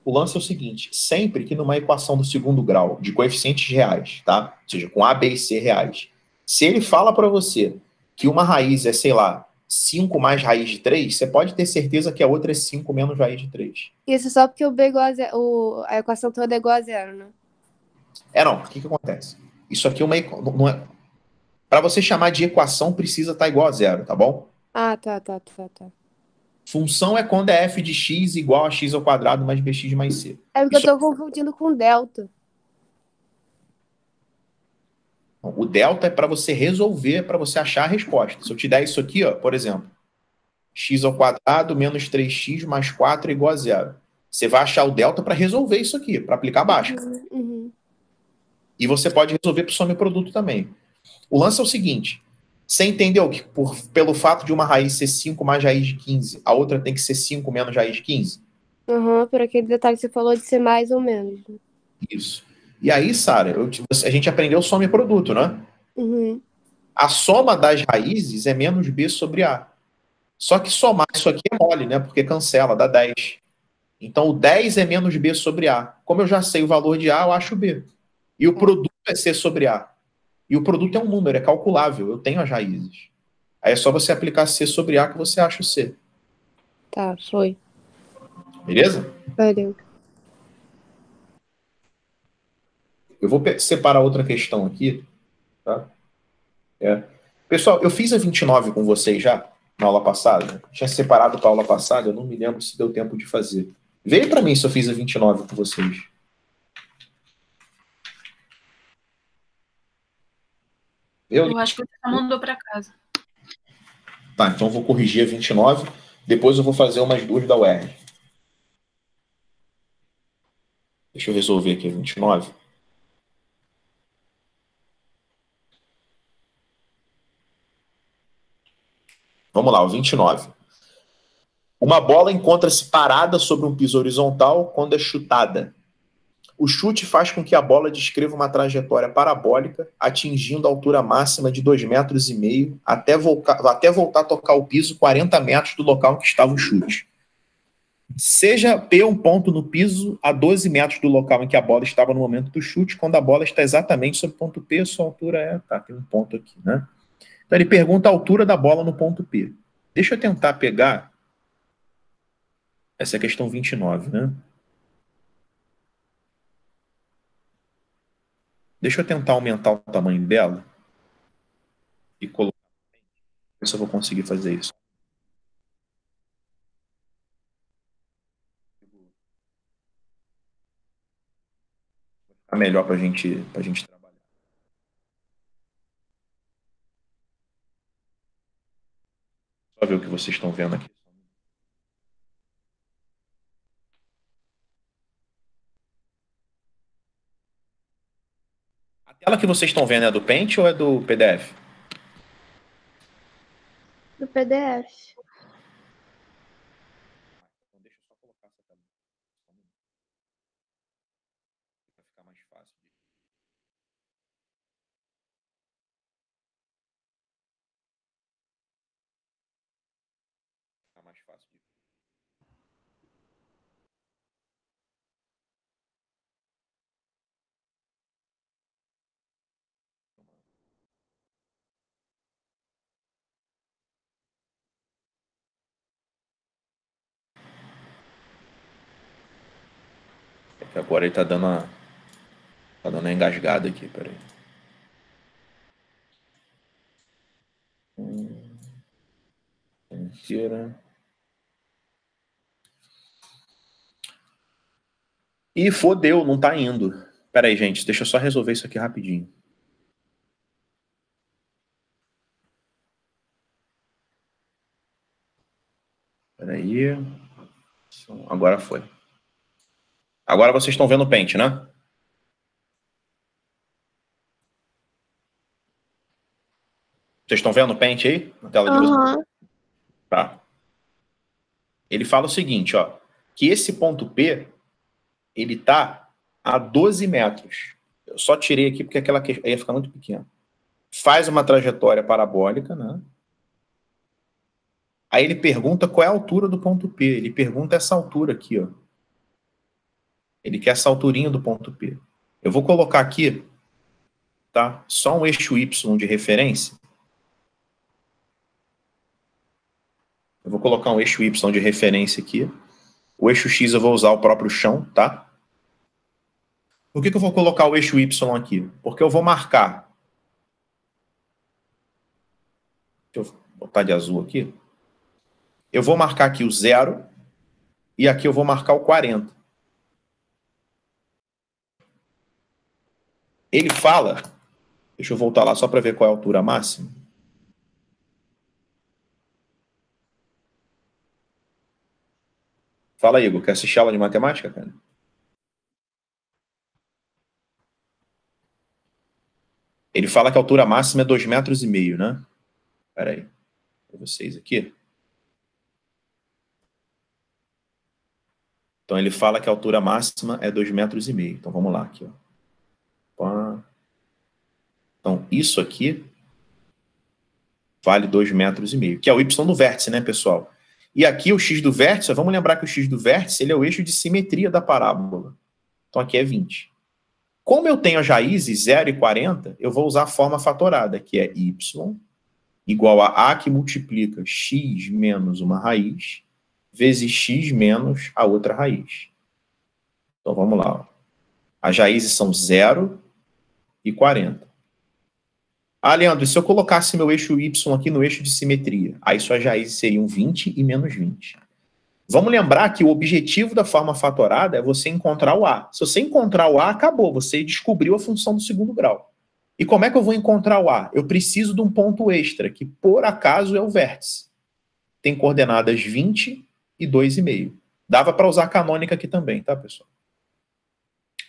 O lance é o seguinte, sempre que numa equação do segundo grau, de coeficientes reais, tá? Ou seja, com A, B e C reais, se ele fala para você que uma raiz é, sei lá, 5 mais raiz de 3, você pode ter certeza que a outra é 5 menos raiz de 3. Isso só porque o B é igual a zero, a equação toda é igual a zero, né? Não, o que acontece? Isso aqui é não é... Para você chamar de equação, precisa estar igual a zero, tá bom? Ah, tá. Função é quando é f de x igual a x ao quadrado mais bx mais c. É porque eu tô confundindo com delta. O delta é para você resolver, para você achar a resposta. Se eu te der isso aqui, ó, por exemplo, x ao quadrado menos 3x mais 4 é igual a zero. Você vai achar o delta para resolver isso aqui, para aplicar a Bhaskara. Uhum. E você pode resolver para o soma e produto também. O lance é o seguinte, você entendeu que pelo fato de uma raiz ser 5 mais raiz de 15, a outra tem que ser 5 menos raiz de 15? Uhum, por aquele detalhe que você falou de ser mais ou menos. Isso. E aí, Sara, a gente aprendeu soma e produto, né? Uhum. A soma das raízes é menos b sobre a. Só que somar isso aqui é mole, né? Porque cancela, dá 10. Então, o 10 é menos b sobre a. Como eu já sei o valor de a, eu acho b. E o produto é c sobre a. E o produto é um número, é calculável. Eu tenho as raízes. Aí é só você aplicar c sobre a que você acha o c. Tá, foi. Beleza? Valeu. Eu vou separar outra questão aqui. Tá? Pessoal, eu fiz a 29 com vocês já, na aula passada. Tinha separado para a aula passada, eu não me lembro se deu tempo de fazer. Veio para mim se eu fiz a 29 com vocês. Eu acho que você mandou para casa. Tá, então eu vou corrigir a 29. Depois eu vou fazer umas duas da UERJ. Deixa eu resolver aqui a 29. Vamos lá, o 29. Uma bola encontra-se parada sobre um piso horizontal quando é chutada. O chute faz com que a bola descreva uma trajetória parabólica, atingindo a altura máxima de 2,5 metros, até voltar a tocar o piso 40 metros do local em que estava o chute. Seja P um ponto no piso a 12 metros do local em que a bola estava no momento do chute, quando a bola está exatamente sobre o ponto P, sua altura é... Tá, tem um ponto aqui, né? Então ele pergunta a altura da bola no ponto P. Deixa eu tentar pegar essa questão 29, né? Deixa eu tentar aumentar o tamanho dela e colocar. Ver se eu vou conseguir fazer isso. Ficar melhor para a gente trabalhar. Só ver o que vocês estão vendo aqui. A tela que vocês estão vendo é do Paint ou é do PDF? Do PDF. Então deixa eu só colocar essa tela. Para ficar mais fácil. Ficar mais fácil. É que agora ele tá dando uma engasgada aqui, peraí. Mentira. Ih, fodeu, não tá indo. Peraí, gente, deixa eu só resolver isso aqui rapidinho. Peraí. Agora foi. Agora vocês estão vendo o Paint, né? Vocês estão vendo o Paint aí? Na tela de vocês? Aham. Tá. Ele fala o seguinte, ó, que esse ponto P, ele está a 12 metros. Eu só tirei aqui porque aquela ia ficar muito pequena. Faz uma trajetória parabólica, né? Aí ele pergunta qual é a altura do ponto P. Ele pergunta essa altura aqui, ó. Ele quer essa alturinha do ponto P. Eu vou colocar aqui, tá? Só um eixo Y de referência. Eu vou colocar um eixo Y de referência aqui. O eixo X eu vou usar o próprio chão, tá? Por que eu vou colocar o eixo Y aqui? Porque eu vou marcar. Deixa eu botar de azul aqui. Eu vou marcar aqui o 0 e aqui eu vou marcar o 40. Ele fala... Deixa eu voltar lá só para ver qual é a altura máxima. Fala, Igor. Quer assistir aula de matemática, cara? Ele fala que a altura máxima é 2,5 metros, né? Espera aí. Para vocês aqui. Então, ele fala que a altura máxima é 2,5 metros. Então, vamos lá aqui, ó. Então, isso aqui vale 2,5 metros, que é o Y do vértice, né, pessoal? E aqui o X do vértice, vamos lembrar que o X do vértice ele é o eixo de simetria da parábola. Então, aqui é 20. Como eu tenho as raízes 0 e 40, eu vou usar a forma fatorada, que é y igual a que multiplica x menos uma raiz, vezes x menos a outra raiz. Então, vamos lá. Ó. As raízes são 0 e 40. Ah, Leandro, e se eu colocasse meu eixo y aqui no eixo de simetria? Aí suas raízes seriam 20 e menos 20. Vamos lembrar que o objetivo da forma fatorada é você encontrar o A. Se você encontrar o A, acabou. Você descobriu a função do segundo grau. E como é que eu vou encontrar o A? Eu preciso de um ponto extra, que por acaso é o vértice. Tem coordenadas 20 e 2,5. Dava para usar a canônica aqui também, tá, pessoal?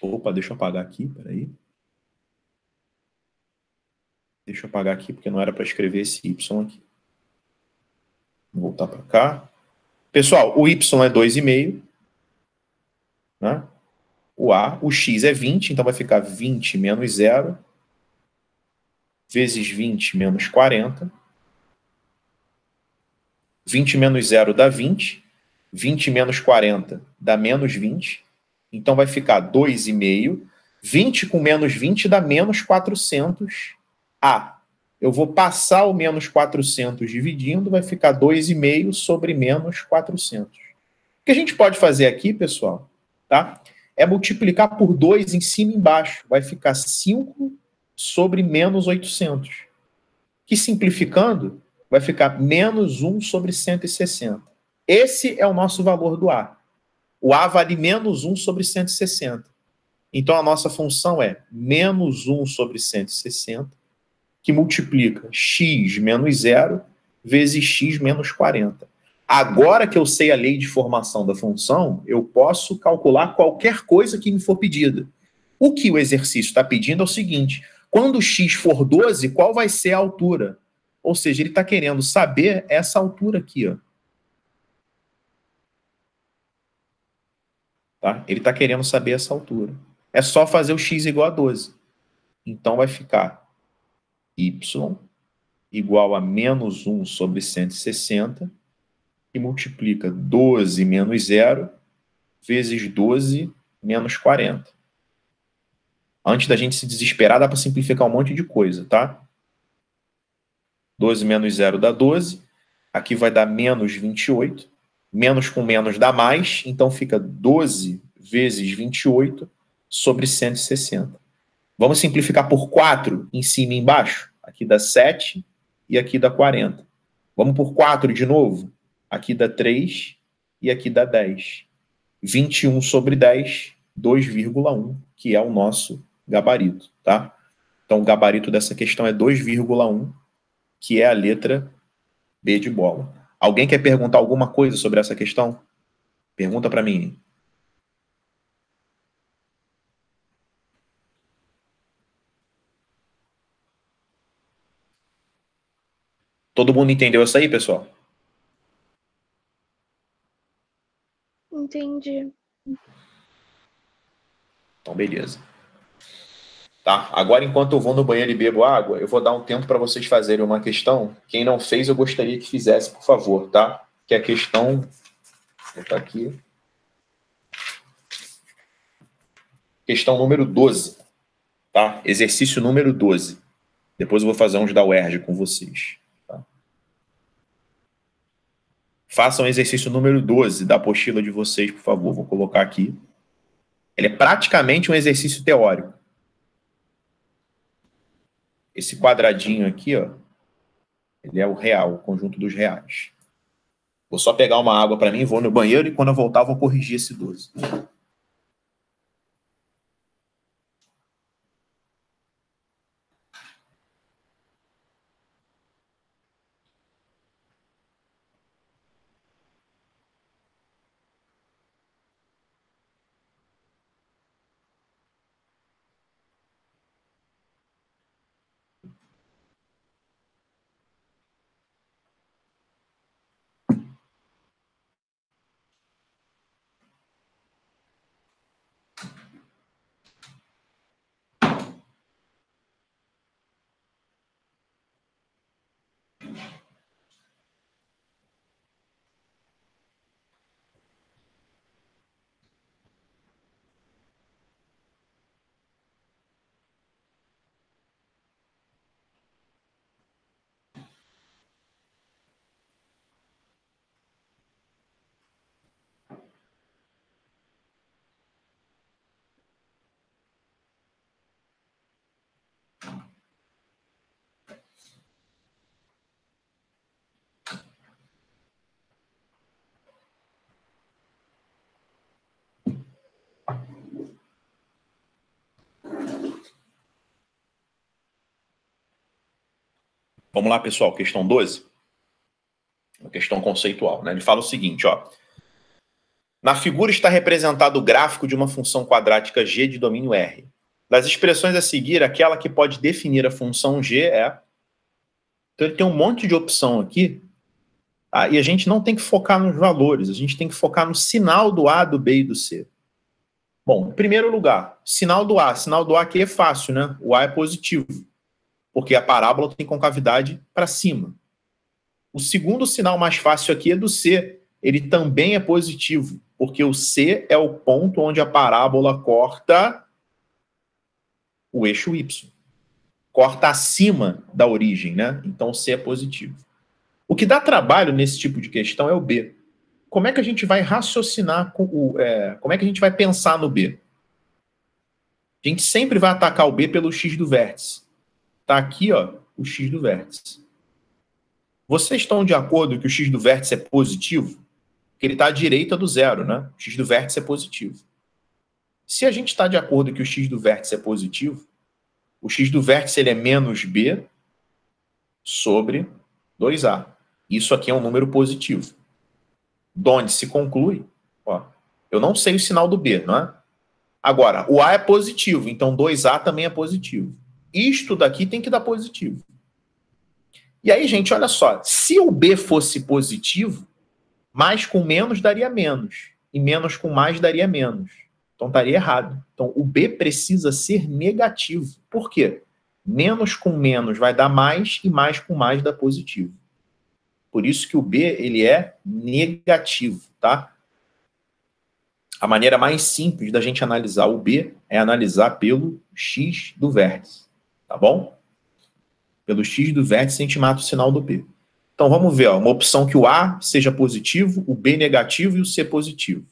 Opa, deixa eu apagar aqui, peraí. Deixa eu apagar aqui, porque não era para escrever esse Y aqui. Vou voltar para cá. Pessoal, o Y é 2,5. Né? O X é 20, então vai ficar 20 menos 0, vezes 20 menos 40. 20 menos 0 dá 20. 20 menos 40 dá menos 20. Então vai ficar 2,5. 20 com menos 20 dá menos 400. Eu vou passar o menos 400 dividindo, vai ficar 2,5 sobre menos 400. O que a gente pode fazer aqui, pessoal, tá? É multiplicar por 2 em cima e embaixo. Vai ficar 5 sobre menos 800. Que simplificando, vai ficar menos 1 sobre 160. Esse é o nosso valor do A. O A vale menos 1 sobre 160. Então, a nossa função é menos 1 sobre 160, que multiplica x menos 0 vezes x menos 40. Agora que eu sei a lei de formação da função, eu posso calcular qualquer coisa que me for pedida. O que o exercício está pedindo é o seguinte: quando x for 12, qual vai ser a altura? Ou seja, ele está querendo saber essa altura aqui, ó. Tá? Ele está querendo saber essa altura. É só fazer o x igual a 12. Então vai ficar y igual a menos 1 sobre 160, que multiplica 12 menos 0 vezes 12 menos 40. Antes da gente se desesperar, dá para simplificar um monte de coisa, tá? 12 menos 0 dá 12. Aqui vai dar menos 28. Menos com menos dá mais. Então fica 12 vezes 28 sobre 160. Vamos simplificar por 4 em cima e embaixo. Aqui dá 7 e aqui dá 40. Vamos por 4 de novo. Aqui dá 3 e aqui dá 10. 21 sobre 10, 2,1, que é o nosso gabarito, tá? Então, o gabarito dessa questão é 2,1, que é a letra B de bola. Alguém quer perguntar alguma coisa sobre essa questão? Pergunta para mim. Todo mundo entendeu isso aí, pessoal? Entendi. Então, beleza. Tá, agora enquanto eu vou no banheiro e bebo água, eu vou dar um tempo para vocês fazerem uma questão. Quem não fez, eu gostaria que fizesse, por favor, tá? Que é a questão... Vou botar aqui. Questão número 12. Tá? Exercício número 12. Depois eu vou fazer uns da UERJ com vocês. Tá? Façam o exercício número 12 da apostila de vocês, por favor. Vou colocar aqui. Ele é praticamente um exercício teórico. Esse quadradinho aqui, ó, ele é o real, o conjunto dos reais. Vou só pegar uma água para mim, vou no banheiro e quando eu voltar eu vou corrigir esse 12. Vamos lá, pessoal, questão 12. Uma questão conceitual, né? Ele fala o seguinte, ó. Na figura está representado o gráfico de uma função quadrática g de domínio R. Das expressões a seguir, aquela que pode definir a função g é... Então ele tem um monte de opção aqui, tá? E a gente não tem que focar nos valores, a gente tem que focar no sinal do A, do B e do C. Bom, em primeiro lugar, sinal do A. Sinal do A aqui é fácil, né? O A é positivo, porque a parábola tem concavidade para cima. O segundo sinal mais fácil aqui é do C. Ele também é positivo, porque o C é o ponto onde a parábola corta o eixo Y. Corta acima da origem, né? Então o C é positivo. O que dá trabalho nesse tipo de questão é o B. Como é que a gente vai raciocinar com como é que a gente vai pensar no B? A gente sempre vai atacar o B pelo X do vértice. Está aqui, ó, o X do vértice. Vocês estão de acordo que o X do vértice é positivo? Porque ele está à direita do zero, né? O X do vértice é positivo. Se a gente está de acordo que o X do vértice é positivo, o X do vértice ele é menos B sobre 2A. Isso aqui é um número positivo. De onde se conclui, ó, eu não sei o sinal do B, não é? Agora, o A é positivo, então 2A também é positivo. Isto daqui tem que dar positivo. E aí, gente, olha só. Se o B fosse positivo, mais com menos daria menos. E menos com mais daria menos. Então estaria errado. Então o B precisa ser negativo. Por quê? Menos com menos vai dar mais e mais com mais dá positivo. Por isso que o B ele é negativo, tá? A maneira mais simples da gente analisar o B é analisar pelo X do vértice, tá bom? Pelo X do vértice a gente mata o sinal do B. Então vamos ver, ó, uma opção que o A seja positivo, o B negativo e o C positivo.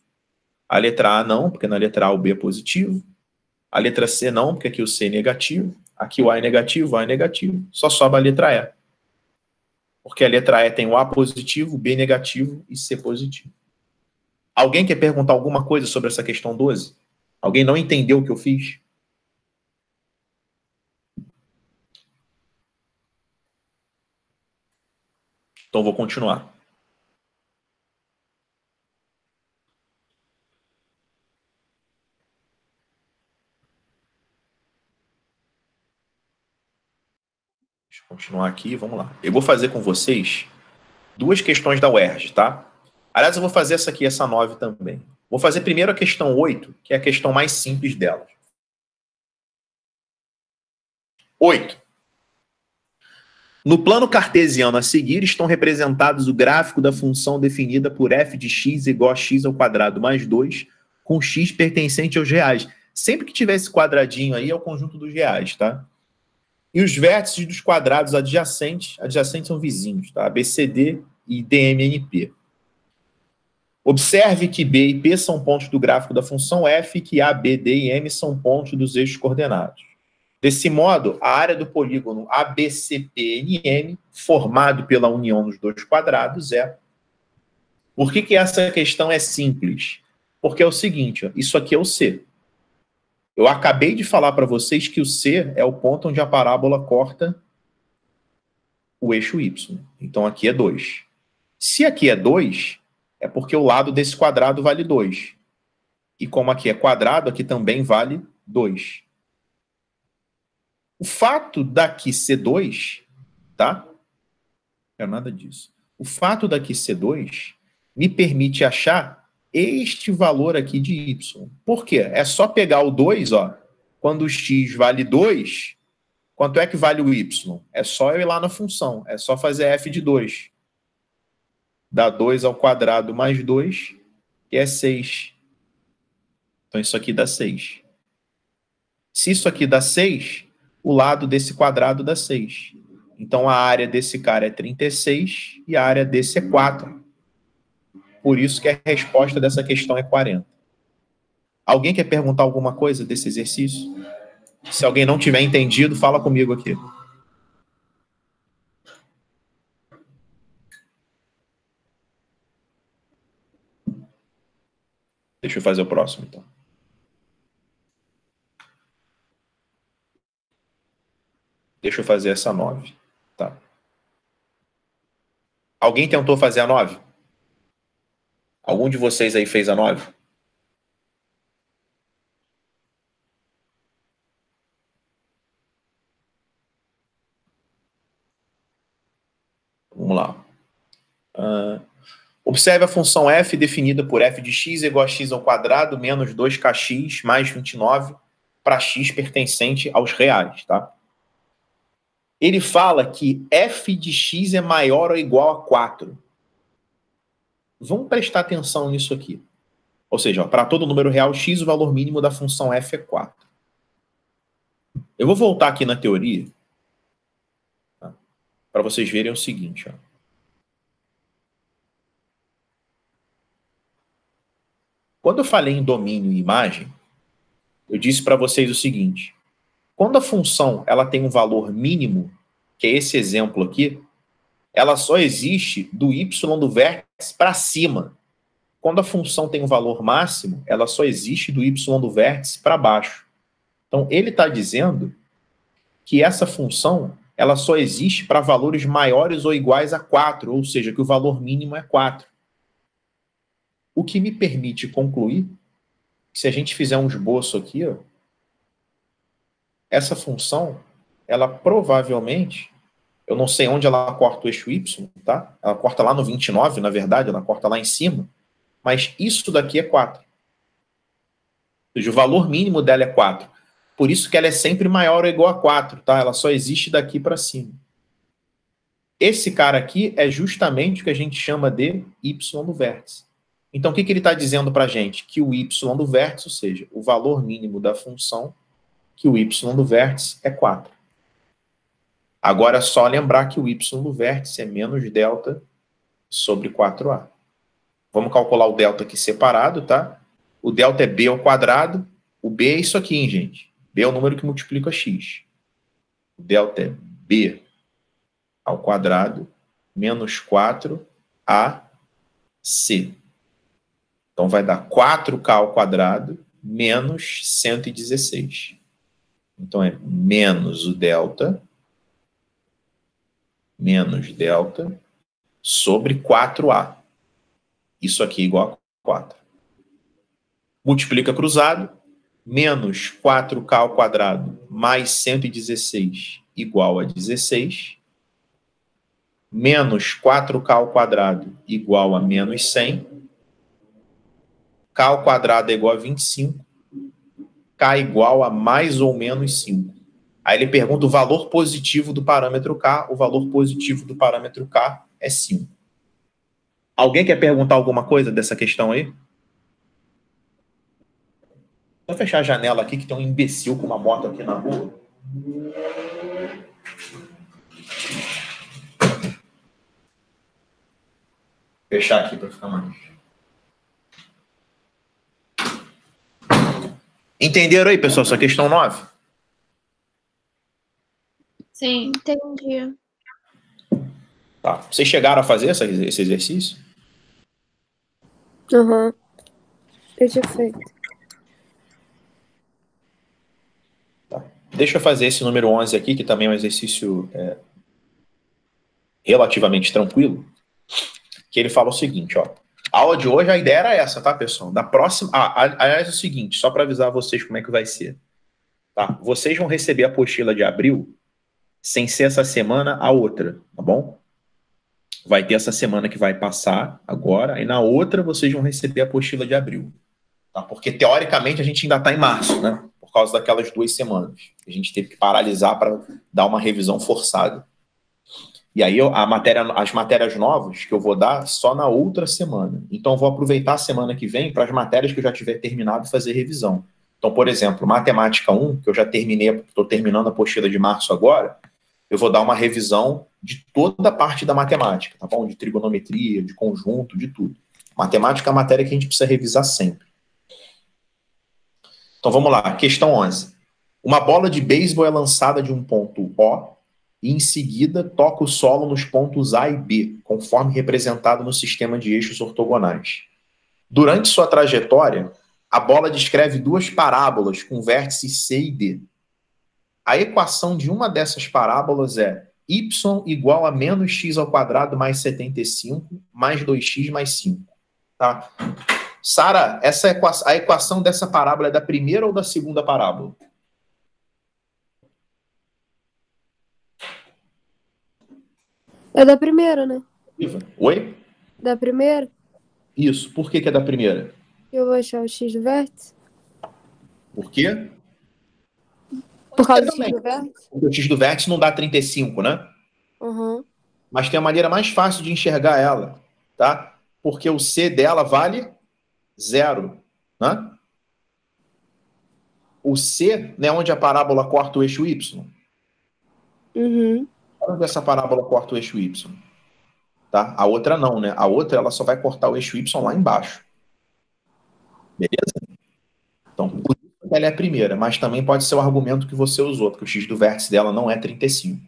A letra A não, porque na letra A o B é positivo. A letra C não, porque aqui o C é negativo. Aqui o A é negativo, o A é negativo. Só sobra a letra E. Porque a letra E tem o A positivo, o B negativo e C positivo. Alguém quer perguntar alguma coisa sobre essa questão 12? Alguém não entendeu o que eu fiz? Então vou continuar. Deixa eu continuar aqui, vamos lá. Eu vou fazer com vocês duas questões da UERJ, tá? Aliás, eu vou fazer essa aqui, essa 9 também. Vou fazer primeiro a questão 8, que é a questão mais simples dela. 8. No plano cartesiano a seguir estão representados o gráfico da função definida por f de x igual a x ao quadrado mais 2, com x pertencente aos reais. Sempre que tiver esse quadradinho aí é o conjunto dos reais, tá? E os vértices dos quadrados adjacentes são vizinhos, tá? ABCD e DMNP. Observe que B e P são pontos do gráfico da função f e que A, B, D e M são pontos dos eixos coordenados. Desse modo, a área do polígono ABCPNM, formado pela união dos dois quadrados, é... Por que essa questão é simples? Porque é o seguinte, ó, isso aqui é o C. Eu acabei de falar para vocês que o C é o ponto onde a parábola corta o eixo Y. Então, aqui é 2. Se aqui é 2, é porque o lado desse quadrado vale 2. E como aqui é quadrado, aqui também vale 2. O fato daqui ser 2, tá? Não é nada disso. O fato daqui ser 2 me permite achar este valor aqui de y. Por quê? É só pegar o 2, ó. Quando o x vale 2, quanto é que vale o y? É só eu ir lá na função. É só fazer f de 2. Dá 2 ao quadrado mais 2, que é 6. Então, isso aqui dá 6. Se isso aqui dá 6... o lado desse quadrado dá 6. Então, a área desse cara é 36 e a área desse é 4. Por isso que a resposta dessa questão é 40. Alguém quer perguntar alguma coisa desse exercício? Se alguém não tiver entendido, fala comigo aqui. Deixa eu fazer o próximo, então. Deixa eu fazer essa 9. Tá. Alguém tentou fazer a 9? Algum de vocês aí fez a 9? Vamos lá. Observe a função f definida por f de x igual a x ao quadrado menos 2kx mais 29 para x pertencente aos reais, tá? Ele fala que f de x é maior ou igual a 4. Vamos prestar atenção nisso aqui. Ou seja, para todo número real x, o valor mínimo da função f é 4. Eu vou voltar aqui na teoria, tá? Para vocês verem o seguinte, ó. Quando eu falei em domínio e imagem, eu disse para vocês o seguinte: quando a função ela tem um valor mínimo, que é esse exemplo aqui, ela só existe do y do vértice para cima. Quando a função tem um valor máximo, ela só existe do y do vértice para baixo. Então, ele está dizendo que essa função ela só existe para valores maiores ou iguais a 4, ou seja, que o valor mínimo é 4. O que me permite concluir que se a gente fizer um esboço aqui, ó, essa função, ela provavelmente, eu não sei onde ela corta o eixo y, tá? Ela corta lá no 29, na verdade, ela corta lá em cima, mas isso daqui é 4. Ou seja, o valor mínimo dela é 4. Por isso que ela é sempre maior ou igual a 4, tá? Ela só existe daqui para cima. Esse cara aqui é justamente o que a gente chama de y do vértice. Então, o que ele está dizendo para a gente? Que o y do vértice, ou seja, o valor mínimo da função, que o y do vértice é 4. Agora é só lembrar que o y do vértice é menos delta sobre 4a. Vamos calcular o delta aqui separado, tá? O delta é b ao quadrado. O b é isso aqui, hein, gente? B é o número que multiplica x. O delta é b ao quadrado menos 4ac. Então, vai dar 4k ao quadrado menos 116. Então, é menos o delta sobre 4a. Isso aqui é igual a 4. Multiplica cruzado, menos 4k ao quadrado mais 116 igual a 16. Menos 4k ao quadrado igual a menos 100. k ao quadrado é igual a 25, k igual a mais ou menos 5. Aí ele pergunta o valor positivo do parâmetro k, o valor positivo do parâmetro k é 5. Alguém quer perguntar alguma coisa dessa questão aí? Vou fechar a janela aqui que tem um imbecil com uma moto aqui na rua. Fechar aqui para ficar mais. Entenderam aí, pessoal, essa questão 9? Sim. Entendi. Tá. Vocês chegaram a fazer esse exercício? Aham. Eu tinha feito. Tá. Deixa eu fazer esse número 11 aqui, que também é um exercício relativamente tranquilo. Que ele fala o seguinte, ó. A aula de hoje, a ideia era essa, tá, pessoal? Da próxima... aliás, é o seguinte, só para avisar vocês como é que vai ser. Tá? Vocês vão receber a apostila de abril sem ser essa semana, a outra, tá bom? Vai ter essa semana que vai passar agora, e na outra vocês vão receber a apostila de abril. Tá? Porque, teoricamente, a gente ainda está em março, né? Por causa daquelas 2 semanas. A gente teve que paralisar para dar uma revisão forçada. E aí, as matérias novas que eu vou dar só na outra semana. Então, eu vou aproveitar a semana que vem para as matérias que eu já tiver terminado fazer revisão. Então, por exemplo, Matemática 1, que eu já terminei, estou terminando a apostila de março agora, eu vou dar uma revisão de toda a parte da matemática, tá bom? De trigonometria, de conjunto, de tudo. Matemática é uma matéria que a gente precisa revisar sempre. Então, vamos lá. Questão 11. Uma bola de beisebol é lançada de um ponto O e, em seguida, toca o solo nos pontos A e B, conforme representado no sistema de eixos ortogonais. Durante sua trajetória, a bola descreve 2 parábolas com vértices C e D. A equação de uma dessas parábolas é y igual a menos x ao quadrado mais 75 mais 2x mais 5. Tá? Sara, a equação dessa parábola é da primeira ou da segunda parábola? É da primeira, né? Oi? Da primeira? Isso. Por que é da primeira? Eu vou achar o x do vértice. Por quê? Por causa do x do vértice? Porque o x do vértice não dá 35, né? Uhum. Mas tem a maneira mais fácil de enxergar ela, tá? Porque o C dela vale 0, né? O C, né, onde a parábola corta o eixo Y. Uhum. Olha onde essa parábola corta o eixo Y. Tá? A outra não, né? A outra ela só vai cortar o eixo Y lá embaixo. Beleza? Então, por isso ela é a primeira, mas também pode ser o argumento que você usou, porque o x do vértice dela não é 35.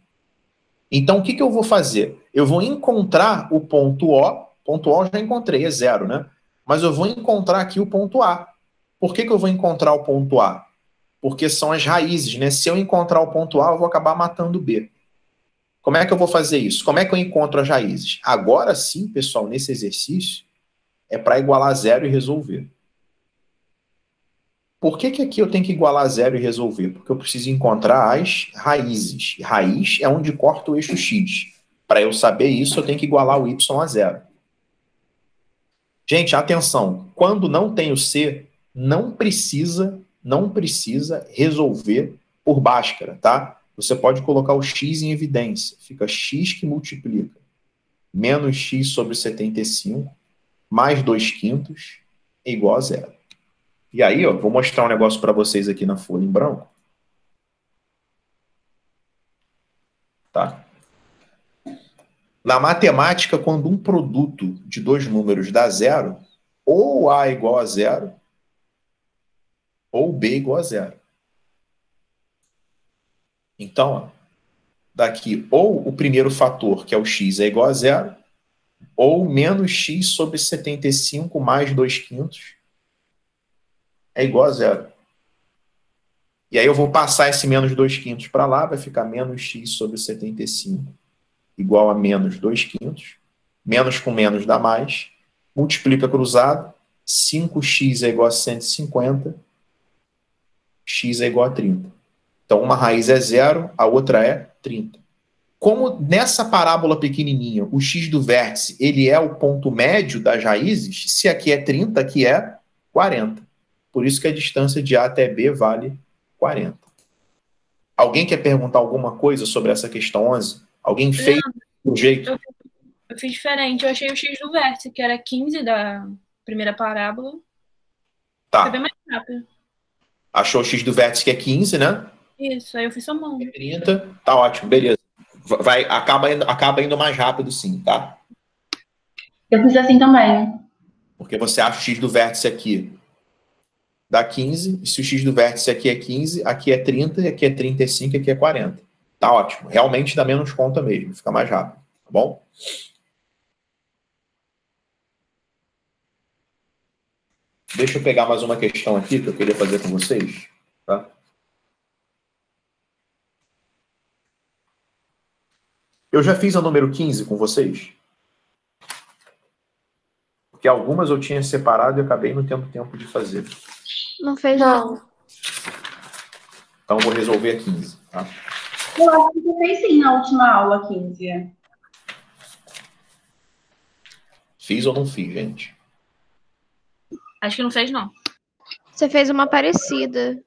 Então, o que eu vou fazer? Eu vou encontrar o ponto O eu já encontrei, é 0, né? Mas eu vou encontrar aqui o ponto A. Por que eu vou encontrar o ponto A? Porque são as raízes, né? Se eu encontrar o ponto A, eu vou acabar matando o B. Como é que eu vou fazer isso? Como é que eu encontro as raízes? Agora sim, pessoal, nesse exercício, é para igualar 0 e resolver. Por que aqui eu tenho que igualar 0 e resolver? Porque eu preciso encontrar as raízes. Raiz é onde corta o eixo X. Para eu saber isso, eu tenho que igualar o Y a 0. Gente, atenção. Quando não tem o C, não precisa resolver por Bhaskara, tá? Você pode colocar o X em evidência. Fica X que multiplica menos X sobre 75 mais 2/5 é igual a 0. E aí, ó, vou mostrar um negócio para vocês aqui na folha em branco. Tá? Na matemática, quando um produto de 2 números dá 0, ou A igual a 0, ou B igual a 0. Então, ó, daqui, ou o primeiro fator, que é o x, é igual a 0, ou menos x sobre 75 mais 2/5 é igual a 0. E aí eu vou passar esse menos 2/5 para lá, vai ficar menos x sobre 75 igual a menos 2/5. Menos com menos dá mais. Multiplica cruzado. 5x é igual a 150. X é igual a 30. Então, uma raiz é 0, a outra é 30. Como nessa parábola pequenininha, o x do vértice ele é o ponto médio das raízes, se aqui é 30, aqui é 40. Por isso que a distância de A até B vale 40. Alguém quer perguntar alguma coisa sobre essa questão 11? Alguém fez do jeito? Eu fiz diferente. Eu achei o x do vértice, que era 15 da primeira parábola. Tá. Foi bem mais rápido. Achou o x do vértice que é 15, né? Isso, aí eu fui somando. 30, tá ótimo, beleza. Acaba indo mais rápido sim, tá? Eu fiz assim também. Porque você acha o x do vértice aqui dá 15, e se o x do vértice aqui é 15, aqui é 30, e aqui é 35, e aqui é 40. Tá ótimo. Realmente dá menos conta mesmo, fica mais rápido, tá bom? Deixa eu pegar mais uma questão aqui que eu queria fazer com vocês, tá? Eu já fiz a número 15 com vocês? Porque algumas eu tinha separado e acabei não tendo tempo de fazer. Não fez, não. Então eu vou resolver a 15, tá? Eu acho que você fez sim na última aula, 15. Fiz ou não fiz, gente? Acho que não fez, não. Você fez uma parecida.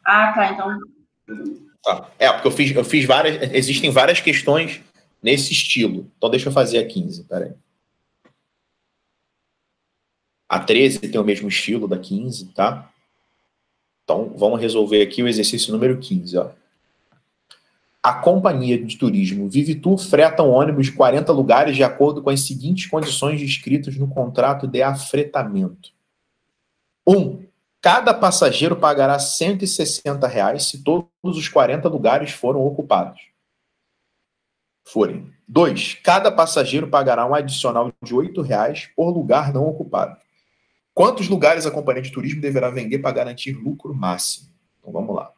Ah, tá, então... Tá. Porque eu fiz várias... Existem várias questões nesse estilo. Então deixa eu fazer a 15, peraí. A 13 tem o mesmo estilo da 15, tá? Então vamos resolver aqui o exercício número 15, ó. A companhia de turismo Vive Tour freta um ônibus de 40 lugares de acordo com as seguintes condições descritas no contrato de afretamento. 1. Cada passageiro pagará R$ 160 se todos os 40 lugares foram ocupados. 2. Cada passageiro pagará um adicional de R$ 8 por lugar não ocupado. Quantos lugares a companhia de turismo deverá vender para garantir lucro máximo? Então vamos lá.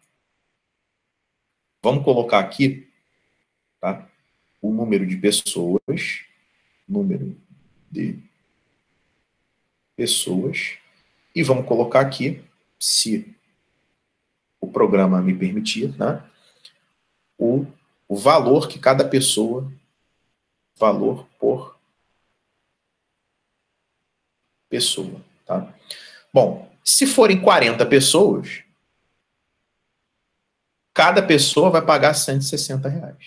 Vamos colocar aqui, tá, o número de pessoas, e vamos colocar aqui, se o programa me permitir, né, o valor que cada pessoa, valor por pessoa, tá? Bom, se forem 40 pessoas, cada pessoa vai pagar R$ 160.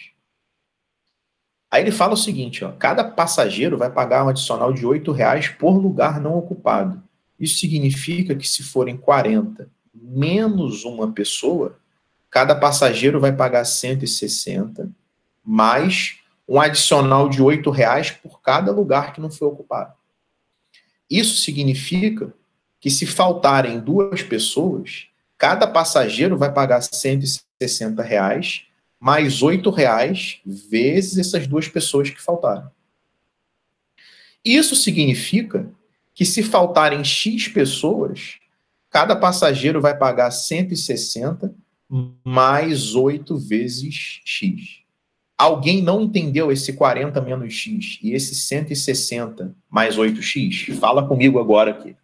Aí ele fala o seguinte, ó, cada passageiro vai pagar um adicional de R$ 8 por lugar não ocupado. Isso significa que se forem 40 menos uma pessoa, cada passageiro vai pagar 160 mais um adicional de R$ 8 por cada lugar que não foi ocupado. Isso significa que se faltarem 2 pessoas, cada passageiro vai pagar R$ 160 mais R$ 8 vezes essas 2 pessoas que faltaram. Isso significa que se faltarem X pessoas, cada passageiro vai pagar 160 mais 8 vezes X. Alguém não entendeu esse 40 menos X e esse 160 mais 8X? Fala comigo agora aqui.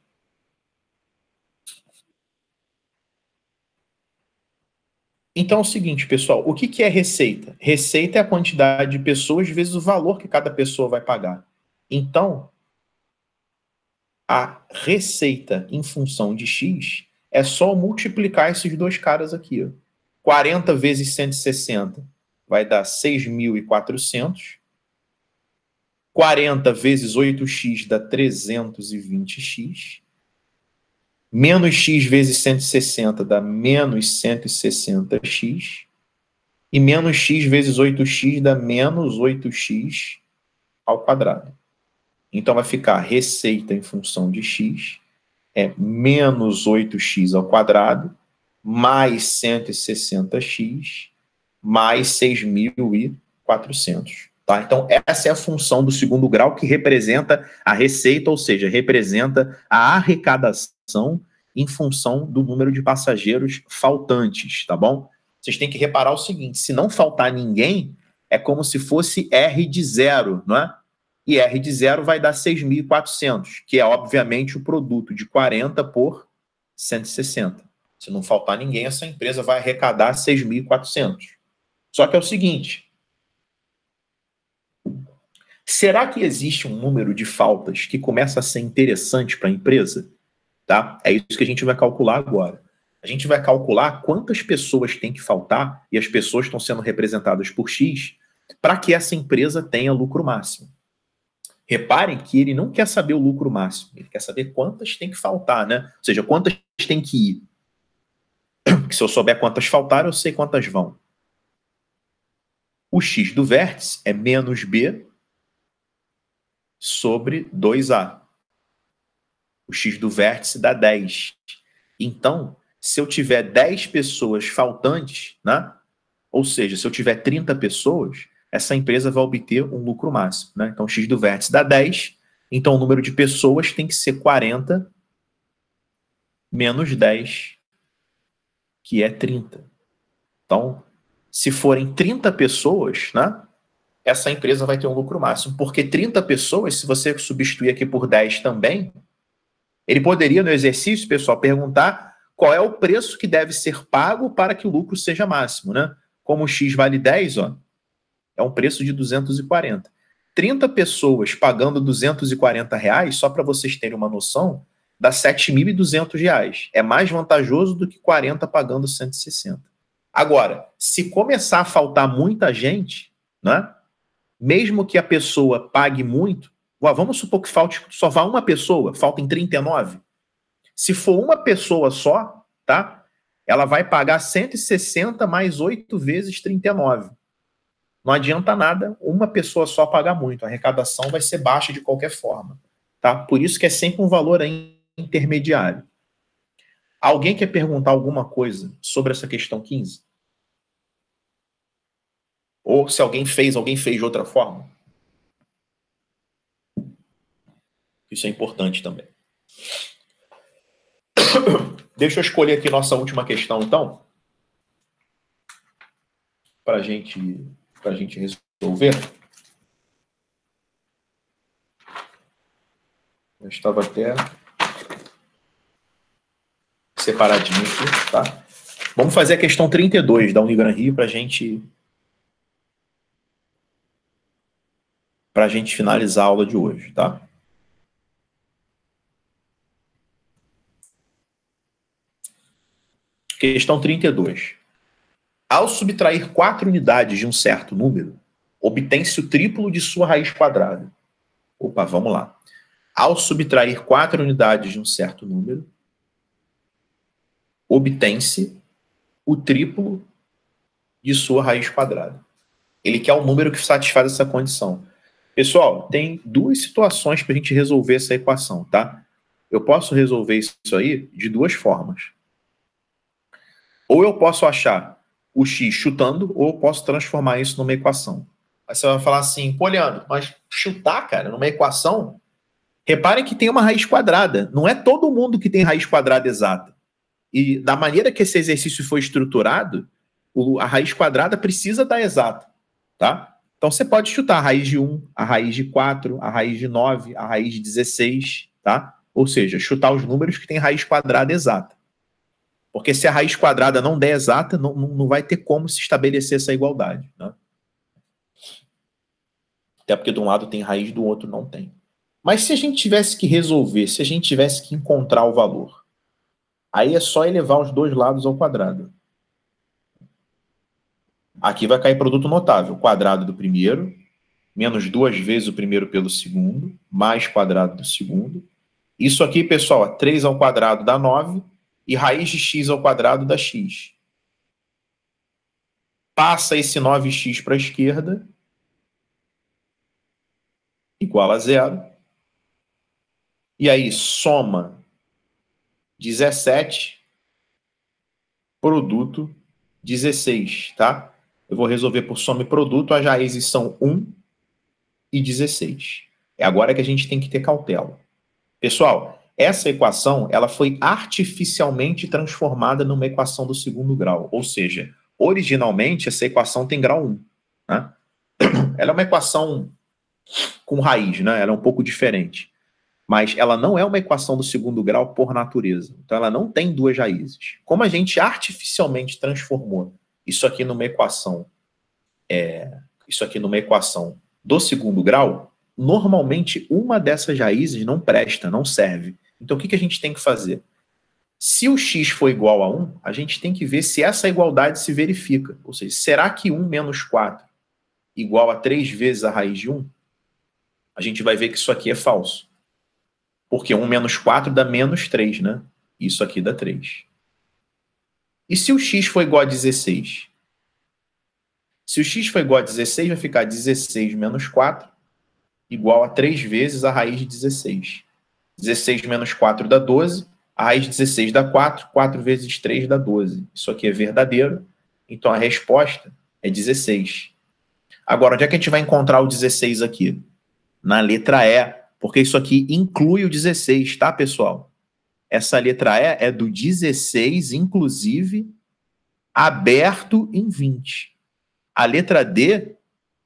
Então é o seguinte, pessoal, o que é receita? Receita é a quantidade de pessoas vezes o valor que cada pessoa vai pagar. Então, a receita em função de X é só multiplicar esses 2 caras aqui. Ó. 40 vezes 160 vai dar 6.400. 40 vezes 8x dá 320x. Menos x vezes 160 dá menos 160x. E menos x vezes 8x dá menos 8x ao quadrado. Então vai ficar receita em função de x é menos 8x ao quadrado mais 160x mais 6.400. Tá? Então essa é a função do segundo grau que representa a receita, ou seja, representa a arrecadação em função do número de passageiros faltantes, tá bom? Vocês têm que reparar o seguinte, se não faltar ninguém, é como se fosse R de 0, não é? E R de 0 vai dar 6.400, que é, obviamente, o produto de 40 por 160. Se não faltar ninguém, essa empresa vai arrecadar 6.400. Só que é o seguinte, será que existe um número de faltas que começa a ser interessante para a empresa? tá? É isso que a gente vai calcular agora. A gente vai calcular quantas pessoas tem que faltar, e as pessoas estão sendo representadas por X, para que essa empresa tenha lucro máximo. Reparem que ele não quer saber o lucro máximo, ele quer saber quantas tem que faltar, né? Ou seja, quantas tem que ir. Porque se eu souber quantas faltaram, eu sei quantas vão. O X do vértice é menos B sobre 2A. O X do vértice dá 10. Então, se eu tiver 10 pessoas faltantes, né? Ou seja, se eu tiver 30 pessoas, essa empresa vai obter um lucro máximo, né? Então, o X do vértice dá 10, então o número de pessoas tem que ser 40 menos 10, que é 30. Então, se forem 30 pessoas, né? Essa empresa vai ter um lucro máximo, porque 30 pessoas, se você substituir aqui por 10 também, ele poderia, no exercício, pessoal, perguntar qual é o preço que deve ser pago para que o lucro seja máximo, né? Como o X vale 10, ó, é um preço de 240. 30 pessoas pagando R$240, só para vocês terem uma noção, dá R$7.200. É mais vantajoso do que 40 pagando 160. Agora, se começar a faltar muita gente, né? Mesmo que a pessoa pague muito, vamos supor que falte, só vá uma pessoa, faltem 39. Se for uma pessoa só, tá? Ela vai pagar 160 mais 8 vezes 39. Não adianta nada uma pessoa só pagar muito. A arrecadação vai ser baixa de qualquer forma, tá? Por isso que é sempre um valor aí intermediário. Alguém quer perguntar alguma coisa sobre essa questão 15? Ou se alguém fez de outra forma? Isso é importante também. Deixa eu escolher aqui nossa última questão, então, para a gente resolver. Eu estava até separadinho aqui, tá? Vamos fazer a questão 32 da Unigran Rio para a gente finalizar a aula de hoje, tá? Questão 32. Ao subtrair 4 unidades de um certo número, obtém-se o triplo de sua raiz quadrada. Opa, vamos lá. Ao subtrair 4 unidades de um certo número, obtém-se o triplo de sua raiz quadrada. Ele quer um número que satisfaz essa condição. Pessoal, tem duas situações para a gente resolver essa equação, tá? Eu posso resolver isso aí de duas formas. Ou eu posso achar o x chutando, ou eu posso transformar isso numa equação. Aí você vai falar assim, pô, Leandro, mas chutar, cara, numa equação, reparem que tem uma raiz quadrada. Não é todo mundo que tem raiz quadrada exata. E da maneira que esse exercício foi estruturado, a raiz quadrada precisa dar exata, tá? Então você pode chutar a raiz de 1, a raiz de 4, a raiz de 9, a raiz de 16, tá? Ou seja, chutar os números que têm raiz quadrada exata. Porque se a raiz quadrada não der exata, não vai ter como se estabelecer essa igualdade, né? Até porque de um lado tem raiz, do outro não tem. Mas se a gente tivesse que resolver, se a gente tivesse que encontrar o valor, aí é só elevar os dois lados ao quadrado. Aqui vai cair produto notável. Quadrado do primeiro, menos 2 vezes o primeiro pelo segundo, mais quadrado do segundo. Isso aqui, pessoal, 3 ao quadrado dá 9, e raiz de x ao quadrado dá x. Passa esse 9x para a esquerda, igual a 0. E aí, soma 17, produto 16, tá? Eu vou resolver por soma e produto, as raízes são 1 e 16. É agora que a gente tem que ter cautela. Pessoal, essa equação ela foi artificialmente transformada numa equação do segundo grau. Ou seja, originalmente essa equação tem grau 1. Né? Ela é uma equação com raiz, né? Ela é um pouco diferente. Mas ela não é uma equação do segundo grau por natureza. Então ela não tem duas raízes. Como a gente artificialmente transformou isso aqui numa equação do segundo grau, normalmente uma dessas raízes não presta, não serve. Então, o que a gente tem que fazer? Se o x for igual a 1, a gente tem que ver se essa igualdade se verifica. Ou seja, será que 1 menos 4 igual a 3 vezes a raiz de 1? A gente vai ver que isso aqui é falso. Porque 1 menos 4 dá menos 3, né? Isso aqui dá 3. E se o x for igual a 16? Se o x for igual a 16, vai ficar 16 menos 4 igual a 3 vezes a raiz de 16. 16 menos 4 dá 12. A raiz de 16 dá 4. 4 vezes 3 dá 12. Isso aqui é verdadeiro. Então, a resposta é 16. Agora, onde é que a gente vai encontrar o 16 aqui? Na letra E, porque isso aqui inclui o 16, tá, pessoal? Essa letra E é do 16, inclusive, aberto em 20. A letra D,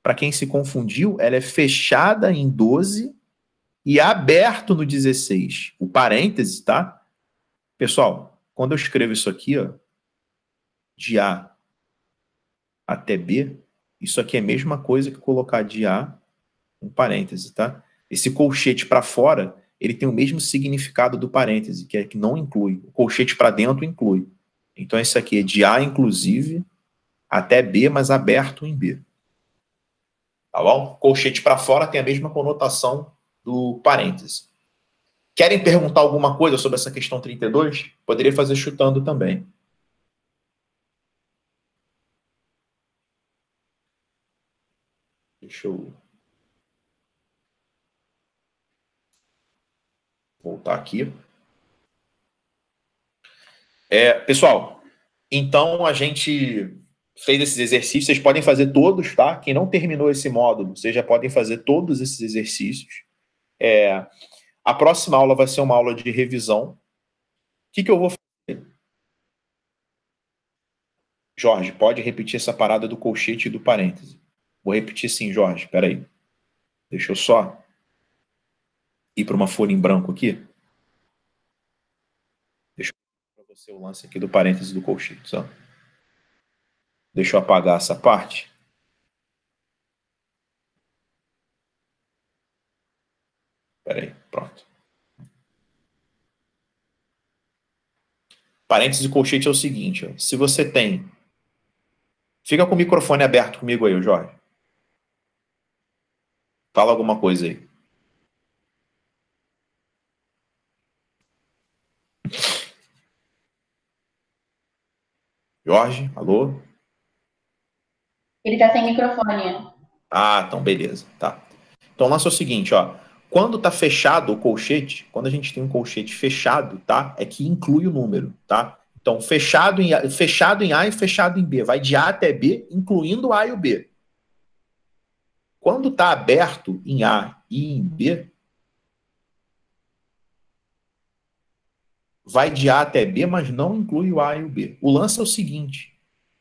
para quem se confundiu, ela é fechada em 12 e aberto no 16. O parêntese, tá? Pessoal, quando eu escrevo isso aqui, ó, de A até B, isso aqui é a mesma coisa que colocar de A, um parêntese, tá? Esse colchete para fora, ele tem o mesmo significado do parêntese, que é que não inclui. O colchete para dentro inclui. Então, esse aqui é de A, inclusive, até B, mas aberto em B. Tá bom? Colchete para fora tem a mesma conotação do parêntese. Querem perguntar alguma coisa sobre essa questão 32? Poderia fazer chutando também. Deixa eu voltar aqui. Pessoal, então a gente fez esses exercícios. Vocês podem fazer todos, tá? Quem não terminou esse módulo, vocês já podem fazer todos esses exercícios. A próxima aula vai ser uma aula de revisão. O que eu vou fazer? Jorge, pode repetir essa parada do colchete e do parêntese. Vou repetir sim, Jorge. Espera aí. Deixa eu só ir para uma folha em branco aqui. Deixa eu para você o lance aqui do parêntese do colchete. Só. Deixa eu apagar essa parte. Espera aí, pronto. Parêntese do colchete é o seguinte, ó, se você tem... Fica com o microfone aberto comigo aí, Jorge. Fala alguma coisa aí. Jorge, alô? Ele tá sem microfone. Ah, então beleza, tá. Então o lance é o seguinte, ó. Quando tá fechado o colchete, quando a gente tem um colchete fechado, tá? É que inclui o número, tá? Então, fechado em A e fechado em B. Vai de A até B, incluindo o A e o B. Quando tá aberto em A e em B, vai de A até B, mas não inclui o A e o B. O lance é o seguinte,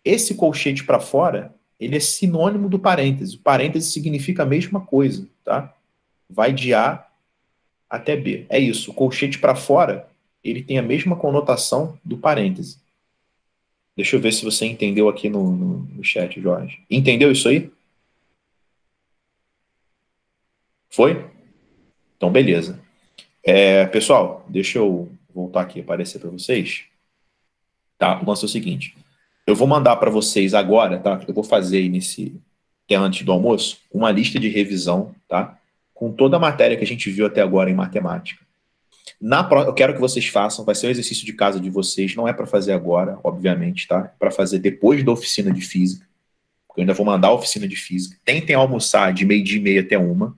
esse colchete para fora, ele é sinônimo do parêntese. O parêntese significa a mesma coisa, tá? Vai de A até B. É isso. O colchete para fora, ele tem a mesma conotação do parêntese. Deixa eu ver se você entendeu aqui no chat, Jorge. Entendeu isso aí? Foi? Então, beleza. Pessoal, deixa eu voltar aqui e aparecer para vocês. Tá, o lance é o seguinte. Eu vou mandar para vocês agora, tá? Eu vou fazer aí que é antes do almoço, uma lista de revisão, tá? Com toda a matéria que a gente viu até agora em matemática. Eu quero que vocês façam, vai ser o exercício de casa de vocês, não é para fazer agora, obviamente, tá? É para fazer depois da oficina de física, porque eu ainda vou mandar a oficina de física. Tentem almoçar de 12h30 até 1h,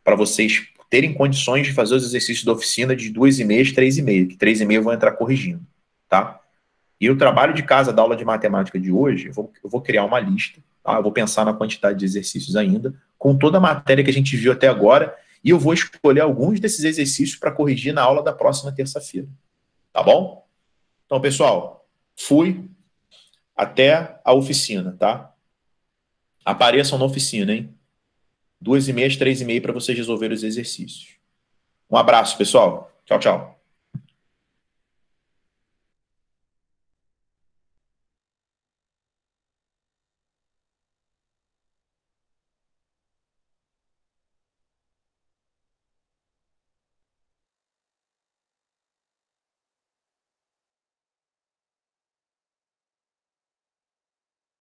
para vocês terem condições de fazer os exercícios da oficina de 2h30 às 3h30, que 3h30 eu vou entrar corrigindo, tá? E o trabalho de casa da aula de matemática de hoje, eu vou criar uma lista, tá? Eu vou pensar na quantidade de exercícios ainda, com toda a matéria que a gente viu até agora, e eu vou escolher alguns desses exercícios para corrigir na aula da próxima terça-feira. Tá bom? Então, pessoal, fui até a oficina, tá? Apareçam na oficina, hein? 2h30 às 3h30 para vocês resolverem os exercícios. Um abraço, pessoal. Tchau, tchau.